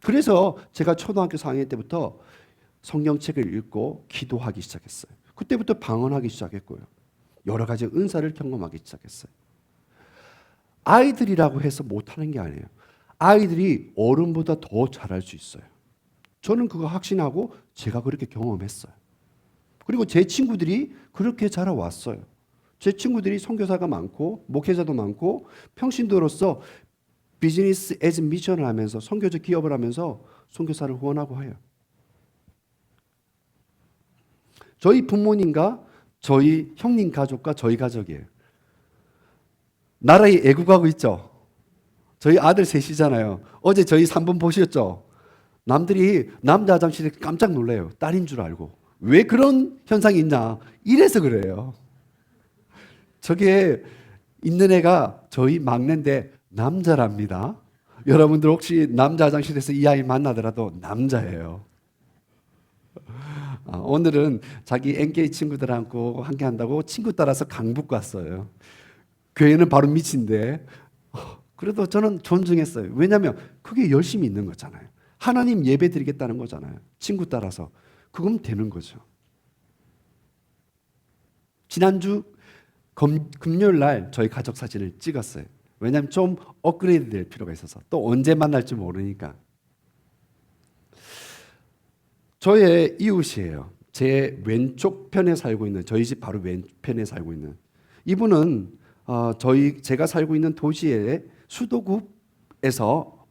그래서 제가 초등학교 4학년 때부터 성경책을 읽고 기도하기 시작했어요. 그때부터 방언하기 시작했고요. 여러 가지 은사를 경험하기 시작했어요. 아이들이라고 해서 못하는 게 아니에요. 아이들이 어른보다 더 잘할 수 있어요. 저는 그거 확신하고 제가 그렇게 경험했어요. 그리고 제 친구들이 그렇게 자라왔어요. 제 친구들이 선교사가 많고 목회자도 많고 평신도로서 비즈니스 에즈 미션을 하면서 선교적 기업을 하면서 선교사를 후원하고 해요. 저희 부모님과 저희 형님 가족과 저희 가족이에요. 나라에 애국하고 있죠. 저희 아들 셋이잖아요. 어제 저희 3분 보셨죠? 남들이 남자 화장실에 깜짝 놀래요. 딸인 줄 알고. 왜 그런 현상이 있나? 이래서 그래요. 저게 있는 애가 저희 막내인데 남자랍니다. 여러분들 혹시 남자 화장실에서 이 아이 만나더라도 남자예요. 오늘은 자기 NK 친구들하고 함께 한다고 친구 따라서 강북 갔어요. 교회는 바로 밑인데 그래도 저는 존중했어요. 왜냐하면 그게 열심히 있는 거잖아요. 하나님 예배 드리겠다는 거잖아요. 친구 따라서. 그건 되는 거죠. 지난주 금요일 날 저희 가족 사진을 찍었어요. 왜냐하면 좀 업그레이드 될 필요가 있어서. 또 언제 만날지 모르니까. 저의 이웃이에요. 제 왼쪽 편에 살고 있는, 저희 집 바로 왼편에 살고 있는 이분은 제가 살고 있는 도시의 수도국에서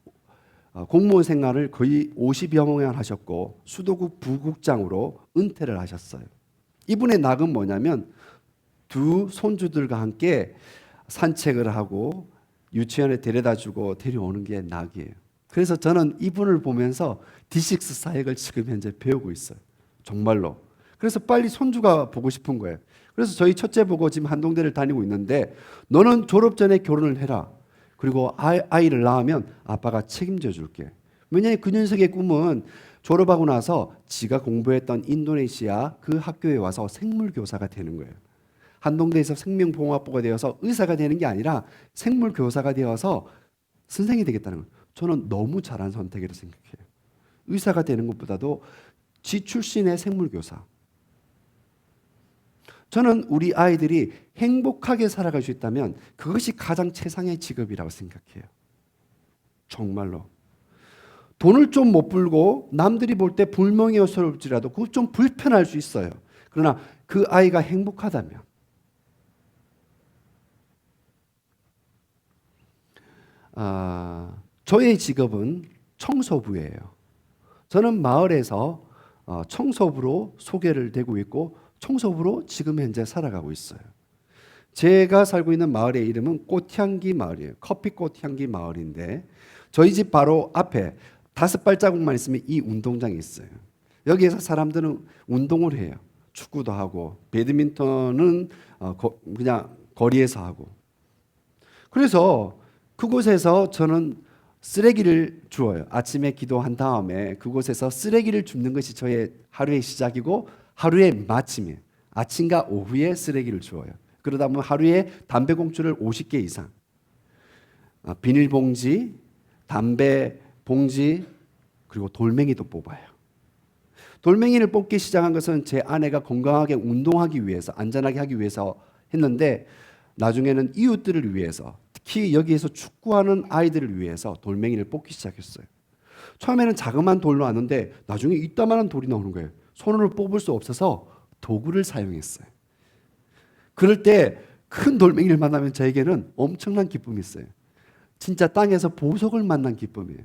공무원 생활을 거의 50여 년 하셨고 수도국 부국장으로 은퇴를 하셨어요. 이분의 낙은 뭐냐면 두 손주들과 함께 산책을 하고 유치원에 데려다주고 데려오는 게 낙이에요. 그래서 저는 이분을 보면서 D6 사역을 지금 현재 배우고 있어요. 정말로. 그래서 빨리 손주가 보고 싶은 거예요. 그래서 저희 첫째 보고 지금 한동대를 다니고 있는데, 너는 졸업 전에 결혼을 해라. 그리고 아이를 낳으면 아빠가 책임져 줄게. 왜냐하면 그 녀석의 꿈은 졸업하고 나서 지가 공부했던 인도네시아 그 학교에 와서 생물교사가 되는 거예요. 한동대에서 생명봉합부가 되어서 의사가 되는 게 아니라 생물교사가 되어서 선생이 되겠다는 거예요. 저는 너무 잘한 선택이라고 생각해요. 의사가 되는 것보다도 지 출신의 생물교사. 저는 우리 아이들이 행복하게 살아갈 수 있다면 그것이 가장 최상의 직업이라고 생각해요. 정말로. 돈을 좀 못 벌고 남들이 볼 때 불명예스러울지라도 그거 좀 불편할 수 있어요. 그러나 그 아이가 행복하다면, 저의 직업은 청소부예요. 저는 마을에서 청소부로 소개를 되고 있고 청소부로 지금 현재 살아가고 있어요. 제가 살고 있는 마을의 이름은 꽃향기 마을이에요. 커피꽃향기 마을인데 저희 집 바로 앞에 5발자국만 있으면 이 운동장이 있어요. 여기에서 사람들은 운동을 해요. 축구도 하고 배드민턴은 그냥 거리에서 하고. 그래서 그곳에서 저는 쓰레기를 주워요. 아침에 기도한 다음에 그곳에서 쓰레기를 줍는 것이 저의 하루의 시작이고 하루의 마침이에요. 아침과 오후에 쓰레기를 주워요. 그러다 보면 하루에 담배 봉투를 50개 이상, 비닐봉지, 담배 봉지, 그리고 돌멩이도 뽑아요. 돌멩이를 뽑기 시작한 것은 제 아내가 건강하게 운동하기 위해서, 안전하게 하기 위해서 했는데 나중에는 이웃들을 위해서, 특히 여기에서 축구하는 아이들을 위해서 돌멩이를 뽑기 시작했어요. 처음에는 자그마한 돌로 왔는데 나중에 이따만한 돌이 나오는 거예요. 손으로 뽑을 수 없어서 도구를 사용했어요. 그럴 때 큰 돌멩이를 만나면 저에게는 엄청난 기쁨이 있어요. 진짜 땅에서 보석을 만난 기쁨이에요.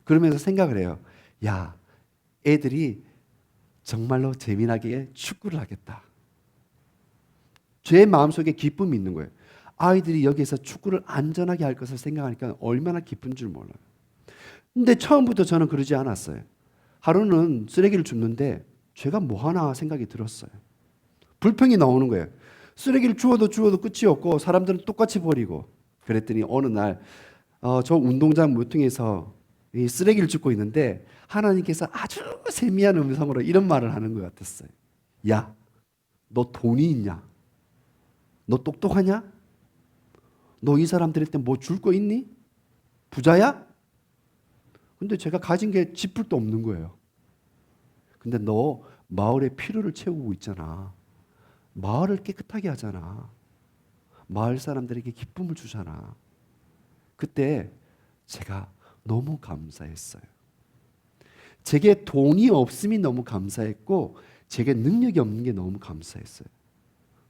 그러면서 생각을 해요. 야, 애들이 정말로 재미나게 축구를 하겠다. 제 마음속에 기쁨이 있는 거예요. 아이들이 여기에서 축구를 안전하게 할 것을 생각하니까 얼마나 기쁜 줄 몰라요. 근데 처음부터 저는 그러지 않았어요. 하루는 쓰레기를 줍는데 제가 뭐 하나 생각이 들었어요. 불평이 나오는 거예요. 쓰레기를 주워도 끝이 없고 사람들은 똑같이 버리고. 그랬더니 어느 날 저 운동장 모퉁이에서 이 쓰레기를 줍고 있는데 하나님께서 아주 세미한 음성으로 이런 말을 하는 것 같았어요. 야, 너 돈이 있냐? 너 똑똑하냐? 너 이 사람들한테 뭐 줄 거 있니? 부자야? 근데 제가 가진 게 지풀도 없는 거예요. 근데 너 마을의 필요를 채우고 있잖아. 마을을 깨끗하게 하잖아. 마을 사람들에게 기쁨을 주잖아. 그때 제가 너무 감사했어요. 제게 돈이 없음이 너무 감사했고 제게 능력이 없는 게 너무 감사했어요.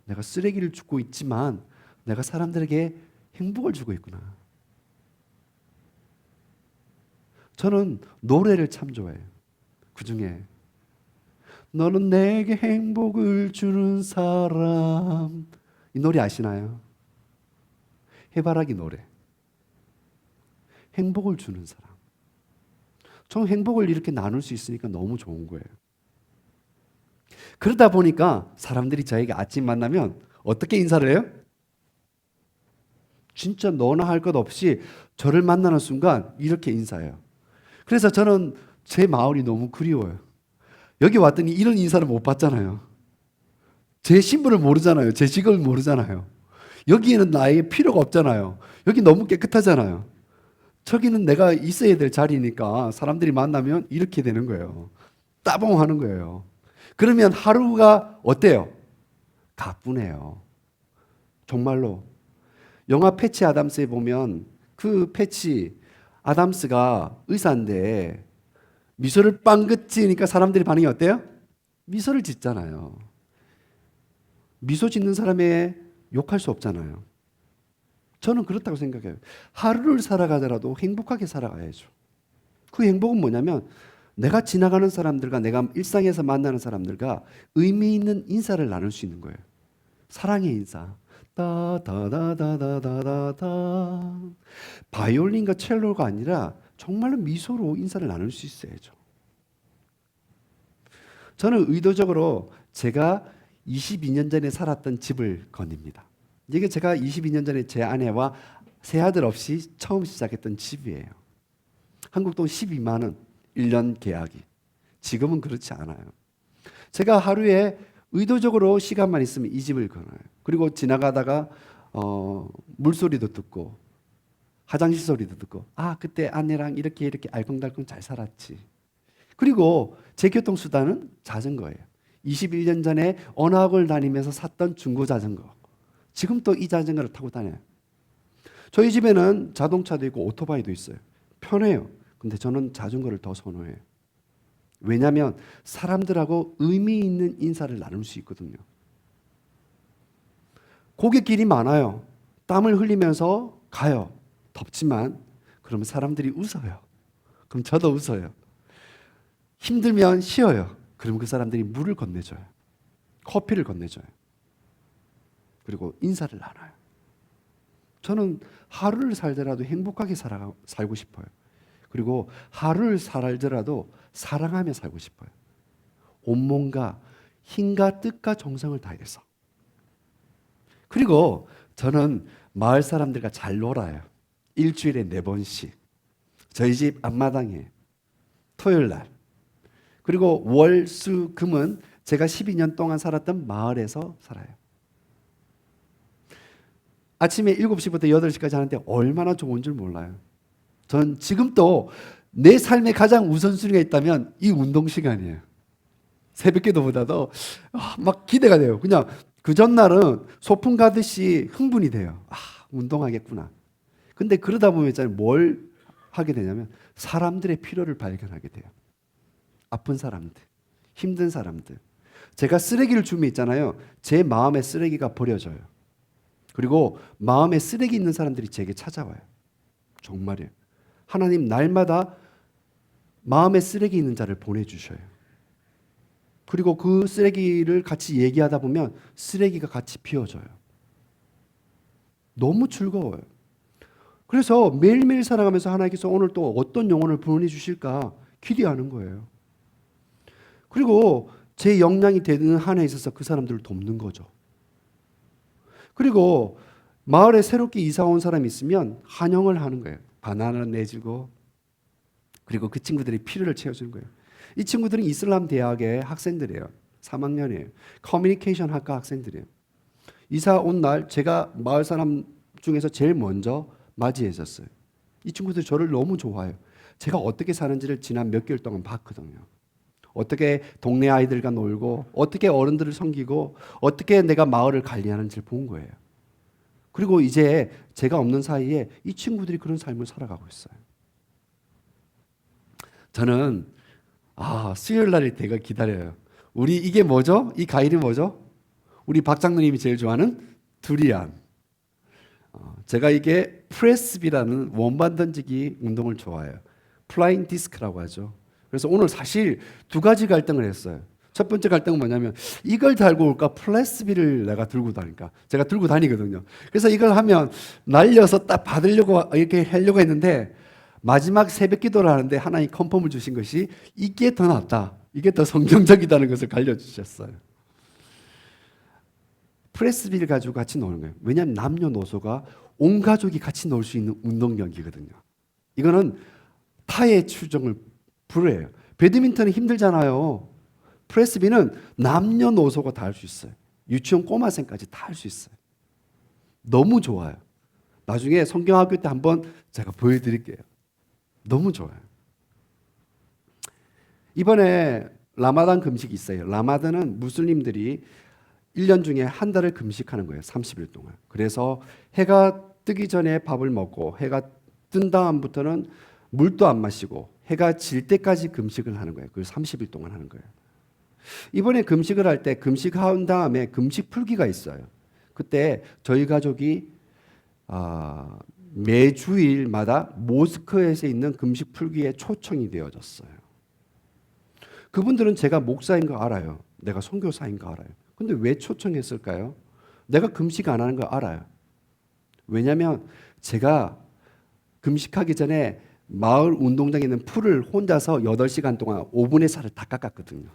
내가 쓰레기를 줍고 있지만 내가 사람들에게 행복을 주고 있구나. 저는 노래를 참 좋아해요. 그중에 너는 내게 행복을 주는 사람, 이 노래 아시나요? 해바라기 노래. 행복을 주는 사람. 전 행복을 이렇게 나눌 수 있으니까 너무 좋은 거예요. 그러다 보니까 사람들이 저에게 아침 만나면 어떻게 인사를 해요? 진짜 너나 할 것 없이 저를 만나는 순간 이렇게 인사해요. 그래서 저는 제 마을이 너무 그리워요. 여기 왔더니 이런 인사를 못 받잖아요. 제 신분을 모르잖아요. 제 직업을 모르잖아요. 여기에는 나에게 필요가 없잖아요. 여기 너무 깨끗하잖아요. 저기는 내가 있어야 될 자리니까 사람들이 만나면 이렇게 되는 거예요. 따봉하는 거예요. 그러면 하루가 어때요? 가뿐해요. 정말로. 영화 패치 아담스에 보면 그 패치 아담스가 의사인데 미소를 빵긋 지으니까 사람들이 반응이 어때요? 미소를 짓잖아요. 미소 짓는 사람에 욕할 수 없잖아요. 저는 그렇다고 생각해요. 하루를 살아가더라도 행복하게 살아가야죠. 그 행복은 뭐냐면 내가 지나가는 사람들과 내가 일상에서 만나는 사람들과 의미 있는 인사를 나눌 수 있는 거예요. 사랑의 인사, 다다다다다다다. 바이올린과 첼로가 아니라 정말로 미소로 인사를 나눌 수 있어야죠. 저는 의도적으로 제가 22년 전에 살았던 집을 거닙니다. 이게 제가 22년 전에 제 아내와 세 아들 없이 처음 시작했던 집이에요. 한국돈 12만 원 1년 계약이. 지금은 그렇지 않아요. 제가 하루에 의도적으로 시간만 있으면 이 집을 거나요. 그리고 지나가다가 물소리도 듣고 화장실 소리도 듣고 그때 아내랑 이렇게 알콩달콩 잘 살았지. 그리고 제 교통수단은 자전거예요. 21년 전에 언학을 다니면서 샀던 중고 자전거. 지금 또 이 자전거를 타고 다녀요. 저희 집에는 자동차도 있고 오토바이도 있어요. 편해요. 근데 저는 자전거를 더 선호해요. 왜냐하면 사람들하고 의미 있는 인사를 나눌 수 있거든요. 고갯길이 많아요. 땀을 흘리면서 가요. 덥지만 그러면 사람들이 웃어요. 그럼 저도 웃어요. 힘들면 쉬어요. 그럼 그 사람들이 물을 건네줘요. 커피를 건네줘요. 그리고 인사를 나눠요. 저는 하루를 살더라도 행복하게 살고 싶어요. 그리고 하루를 살더라도 사랑하며 살고 싶어요. 온몸과 힘과 뜻과 정성을 다해서. 그리고 저는 마을 사람들과 잘 놀아요. 일주일에 4번씩. 저희 집 앞마당에 토요일 날. 그리고 월, 수, 금은 제가 12년 동안 살았던 마을에서 살아요. 아침에 7시부터 8시까지 하는데 얼마나 좋은 줄 몰라요. 전 지금도 내 삶에 가장 우선순위가 있다면 이 운동 시간이에요. 새벽기도보다도 막 기대가 돼요. 그냥 그 전날은 소풍 가듯이 흥분이 돼요. 운동하겠구나. 근데 그러다 보면 있잖아요. 뭘 하게 되냐면 사람들의 필요를 발견하게 돼요. 아픈 사람들, 힘든 사람들. 제가 쓰레기를 주면 있잖아요. 제 마음에 쓰레기가 버려져요. 그리고 마음에 쓰레기 있는 사람들이 제게 찾아와요. 정말이에요. 하나님 날마다 마음에 쓰레기 있는 자를 보내주셔요. 그리고 그 쓰레기를 같이 얘기하다 보면 쓰레기가 같이 피워져요. 너무 즐거워요. 그래서 매일매일 살아가면서 하나님께서 오늘 또 어떤 영혼을 보내주실까 기대하는 거예요. 그리고 제 역량이 되는 한에 있어서 그 사람들을 돕는 거죠. 그리고 마을에 새롭게 이사 온 사람이 있으면 환영을 하는 거예요. 바나나를 내주고 그리고 그 친구들의 필요를 채워주는 거예요. 이 친구들은 이슬람 대학의 학생들이에요. 3학년이에요. 커뮤니케이션 학과 학생들이에요. 이사 온 날 제가 마을 사람 중에서 제일 먼저 맞이했었어요. 이 친구들이 저를 너무 좋아해요. 제가 어떻게 사는지를 지난 몇 개월 동안 봤거든요. 어떻게 동네 아이들과 놀고 어떻게 어른들을 섬기고 어떻게 내가 마을을 관리하는지를 본 거예요. 그리고 이제 제가 없는 사이에 이 친구들이 그런 삶을 살아가고 있어요. 저는 수요일 날이 되게 기다려요. 우리 이게 뭐죠? 이 과일이 뭐죠? 우리 박 장로님이 제일 좋아하는 두리안. 제가 이게 프레스비라는 원반 던지기 운동을 좋아해요. 플라잉 디스크라고 하죠. 그래서 오늘 사실 2가지 갈등을 했어요. 첫 번째 갈등은 뭐냐면 이걸 달고 올까 플래스비를 내가 들고 다니까. 제가 들고 다니거든요. 그래서 이걸 하면 날려서 딱 받으려고 이렇게 하려고 했는데 마지막 새벽 기도를 하는데 하나님 컨펌을 주신 것이 이게 더 낫다. 이게 더 성경적이다는 것을 알려주셨어요. 프레스비를 가지고 같이 노는 거예요. 왜냐하면 남녀노소가 온 가족이 같이 놀 수 있는 운동경기거든요. 이거는 타의 추종을 불허해요. 배드민턴은 힘들잖아요. 프레스비는 남녀노소가 다 할 수 있어요. 유치원 꼬마생까지 다 할 수 있어요. 너무 좋아요. 나중에 성경학교 때 한번 제가 보여드릴게요. 너무 좋아요. 이번에 라마단 금식이 있어요. 라마단은 무슬림들이 1년 중에 한 달을 금식하는 거예요. 30일 동안. 그래서 해가 뜨기 전에 밥을 먹고 해가 뜬 다음부터는 물도 안 마시고 해가 질 때까지 금식을 하는 거예요. 그걸 30일 동안 하는 거예요. 이번에 금식을 할 때 금식한 다음에 금식 풀기가 있어요. 그때 저희 가족이 매주일마다 모스크에서 있는 금식 풀기에 초청이 되어졌어요. 그분들은 제가 목사인 거 알아요. 내가 선교사인 거 알아요. 근데 왜 초청했을까요? 내가 금식 안 하는 거 알아요. 왜냐하면 제가 금식하기 전에 마을 운동장에 있는 풀을 혼자서 8시간 동안 5분의 4를 다 깎았거든요.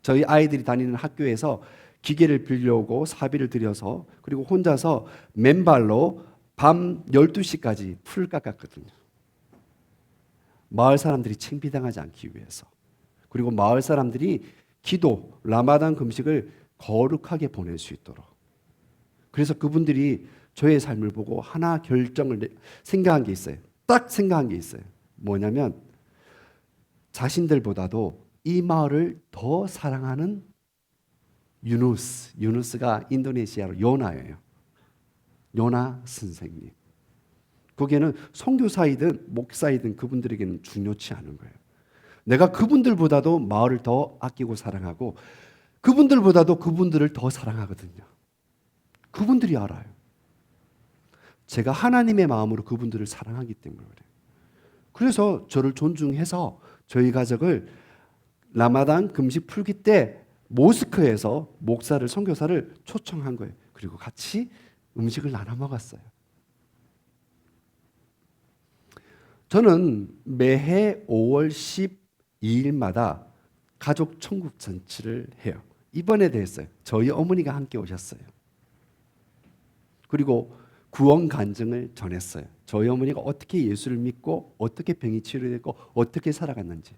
저희 아이들이 다니는 학교에서 기계를 빌려오고 사비를 들여서 그리고 혼자서 맨발로 밤 12시까지 풀을 깎았거든요. 마을 사람들이 창피당하지 않기 위해서. 그리고 마을 사람들이 기도, 라마단 금식을 거룩하게 보낼 수 있도록. 그래서 그분들이 저의 삶을 보고 하나 생각한 게 있어요. 딱 생각한 게 있어요. 뭐냐면 자신들보다도 이 마을을 더 사랑하는 유누스가 인도네시아로 요나예요. 요나 선생님. 거기에는 선교사이든 목사이든 그분들에게는 중요치 않은 거예요. 내가 그분들보다도 마을을 더 아끼고 사랑하고 그분들보다도 그분들을 더 사랑하거든요. 그분들이 알아요. 제가 하나님의 마음으로 그분들을 사랑하기 때문에 그래요. 그래서 저를 존중해서 저희 가족을 라마단 금식 풀기 때 모스크에서 목사를, 선교사를 초청한 거예요. 그리고 같이 음식을 나눠 먹었어요. 저는 매해 5월 12일마다 가족 천국 잔치를 해요. 이번에도 했어요. 저희 어머니가 함께 오셨어요. 그리고 구원 간증을 전했어요. 저희 어머니가 어떻게 예수를 믿고 어떻게 병이 치료됐고 어떻게 살아갔는지.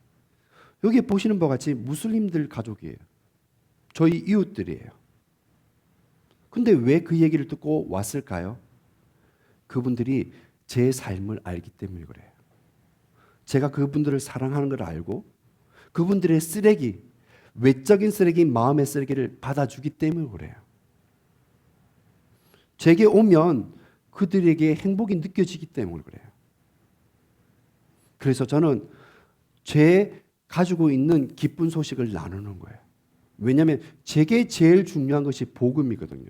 여기 보시는 바와 같이 무슬림들 가족이에요. 저희 이웃들이에요. 근데 왜 그 얘기를 듣고 왔을까요? 그분들이 제 삶을 알기 때문에 그래요. 제가 그분들을 사랑하는 걸 알고 그분들의 쓰레기, 외적인 쓰레기, 마음의 쓰레기를 받아주기 때문에 그래요. 제게 오면 그들에게 행복이 느껴지기 때문에 그래요. 그래서 저는 제 가지고 있는 기쁜 소식을 나누는 거예요. 왜냐하면 제게 제일 중요한 것이 복음이거든요.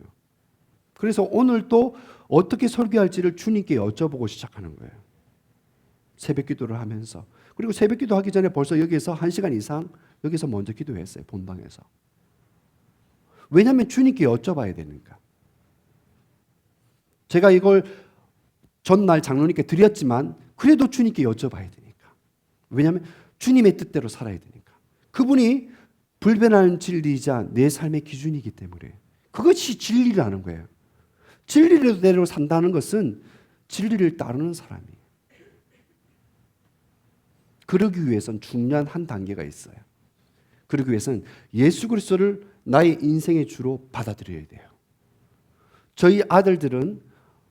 그래서 오늘 또 어떻게 설교할지를 주님께 여쭤보고 시작하는 거예요. 새벽 기도를 하면서. 그리고 새벽 기도 하기 전에 벌써 여기에서 1시간 이상 여기서 먼저 기도했어요. 본방에서. 왜냐하면 주님께 여쭤봐야 되니까. 제가 이걸 전날 장로님께 드렸지만 그래도 주님께 여쭤봐야 되니까. 왜냐하면 주님의 뜻대로 살아야 되니까. 그분이 불변하는 진리이자 내 삶의 기준이기 때문에 그것이 진리라는 거예요. 진리대로 산다는 것은 진리를 따르는 사람이에요. 그러기 위해서는 중요한 한 단계가 있어요. 그러기 위해서는 예수 그리스도를 나의 인생의 주로 받아들여야 돼요. 저희 아들들은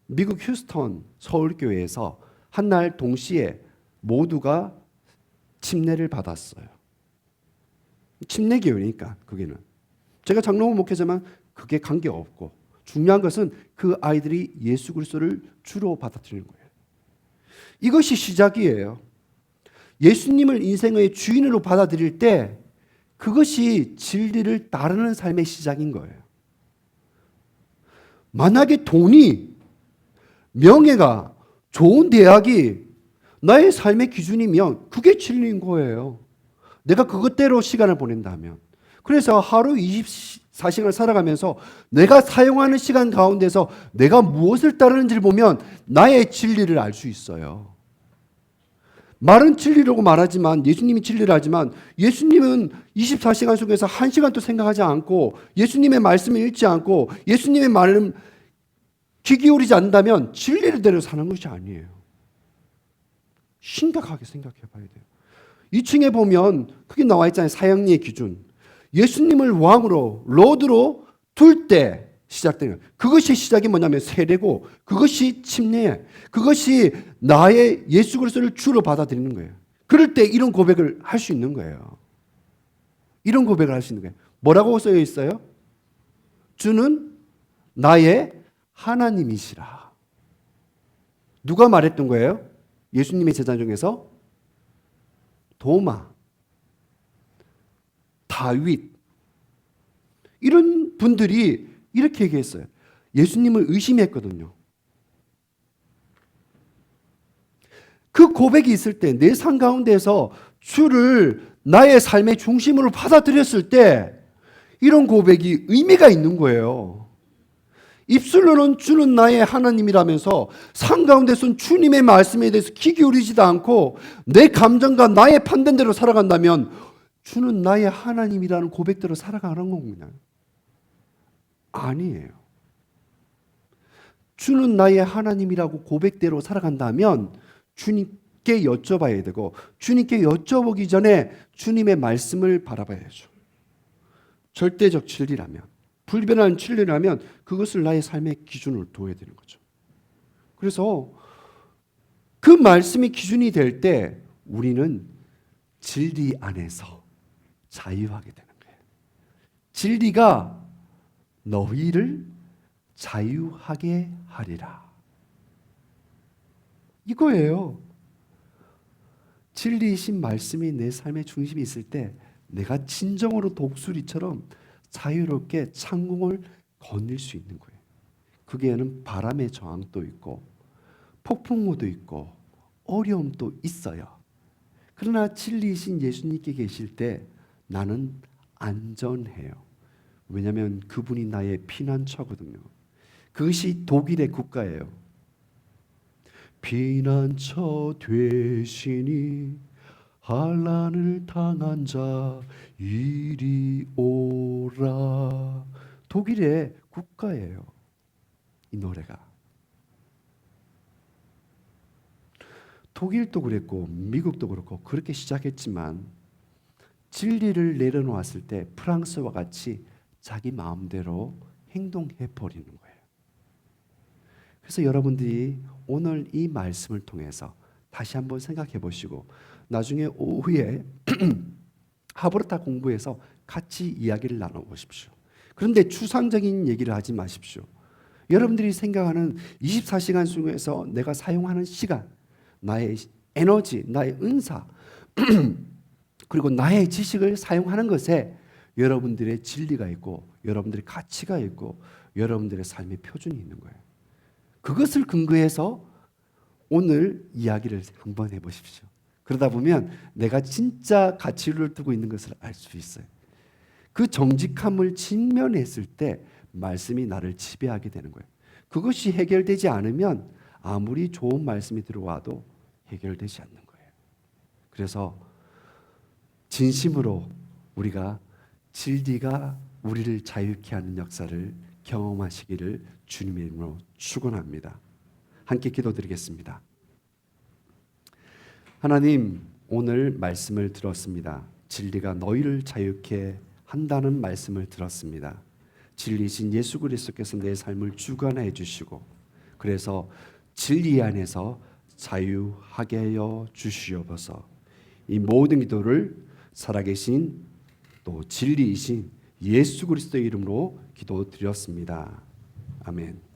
미국 휴스턴 서울교회에서 한날 동시에 모두가 침례를 받았어요. 침례교회니까 그게는. 제가 장로교 목회자만 그게 관계없고 중요한 것은 그 아이들이 예수 그리스도를 주로 받아들이는 거예요. 이것이 시작이에요. 예수님을 인생의 주인으로 받아들일 때 그것이 진리를 따르는 삶의 시작인 거예요. 만약에 돈이, 명예가, 좋은 대학이 나의 삶의 기준이면 그게 진리인 거예요. 내가 그것대로 시간을 보낸다면. 그래서 하루 24시간을 살아가면서 내가 사용하는 시간 가운데서 내가 무엇을 따르는지를 보면 나의 진리를 알 수 있어요. 말은 진리라고 말하지만 예수님이 진리를 하지만 예수님은 24시간 속에서 1시간도 생각하지 않고 예수님의 말씀을 읽지 않고 예수님의 말을 귀 기울이지 않는다면 진리대로 사는 것이 아니에요. 심각하게 생각해 봐야 돼요. 2층에 보면 그게 나와 있잖아요. 사형리의 기준. 예수님을 왕으로 로드로 둘 때 시작되는 그것이 시작이 뭐냐면 세례고 그것이 침례 그것이 나의 예수 그리스도를 주로 받아들이는 거예요. 그럴 때 이런 고백을 할 수 있는 거예요. 이런 고백을 할 수 있는 거예요. 뭐라고 써져 있어요? 주는 나의 하나님이시라. 누가 말했던 거예요? 예수님의 제자 중에서 도마, 다윗 이런 분들이 이렇게 얘기했어요. 예수님을 의심했거든요. 그 고백이 있을 때 내 삶 가운데서 주를 나의 삶의 중심으로 받아들였을 때 이런 고백이 의미가 있는 거예요. 입술로는 주는 나의 하나님이라면서 삶 가운데서는 주님의 말씀에 대해서 귀 기울이지도 않고 내 감정과 나의 판단대로 살아간다면 주는 나의 하나님이라는 고백대로 살아가는 겁니다. 아니에요. 주는 나의 하나님이라고 고백대로 살아간다면 주님께 여쭤봐야 되고, 주님께 여쭤보기 전에 주님의 말씀을 바라봐야죠. 절대적 진리라면, 불변한 진리라면 그것을 나의 삶의 기준으로 둬야 되는 거죠. 그래서 그 말씀이 기준이 될 때 우리는 진리 안에서 자유하게 되는 거예요. 진리가 너희를 자유하게 하리라. 이거예요. 진리이신 말씀이 내 삶의 중심에 있을 때 내가 진정으로 독수리처럼 자유롭게 창공을 거닐 수 있는 거예요. 거기에는 바람의 저항도 있고 폭풍우도 있고 어려움도 있어요. 그러나 진리이신 예수님께 계실 때 나는 안전해요. 왜냐하면 그분이 나의 피난처거든요. 그것이 독일의 국가예요. 피난처 되시니 환난을 당한 자 이리 오라. 독일의 국가예요. 이 노래가. 독일도 그랬고 미국도 그렇고 그렇게 시작했지만 진리를 내려놓았을 때 프랑스와 같이 자기 마음대로 행동해 버리는 거예요. 그래서 여러분들이 오늘 이 말씀을 통해서 다시 한번 생각해 보시고 나중에 오후에 하브르타 공부해서 같이 이야기를 나눠보십시오. 그런데 추상적인 얘기를 하지 마십시오. 여러분들이 생각하는 24시간 중에서 내가 사용하는 시간, 나의 에너지, 나의 은사 그리고 나의 지식을 사용하는 것에 여러분들의 진리가 있고 여러분들의 가치가 있고 여러분들의 삶의 표준이 있는 거예요. 그것을 근거해서 오늘 이야기를 한번 해보십시오. 그러다 보면 내가 진짜 가치를 두고 있는 것을 알 수 있어요. 그 정직함을 직면했을 때 말씀이 나를 지배하게 되는 거예요. 그것이 해결되지 않으면 아무리 좋은 말씀이 들어와도 해결되지 않는 거예요. 그래서 진심으로 우리가 진리가 우리를 자유케 하는 역사를 경험하시기를 주님의 이름으로 축원합니다. 함께 기도드리겠습니다. 하나님, 오늘 말씀을 들었습니다. 진리가 너희를 자유케 한다는 말씀을 들었습니다. 진리이신 예수 그리스도께서 내 삶을 주관해 주시고 그래서 진리 안에서 자유하게 하여 주시옵소서. 이 모든 기도를 살아계신 또 진리이신 예수 그리스도의 이름으로 기도드렸습니다. 아멘.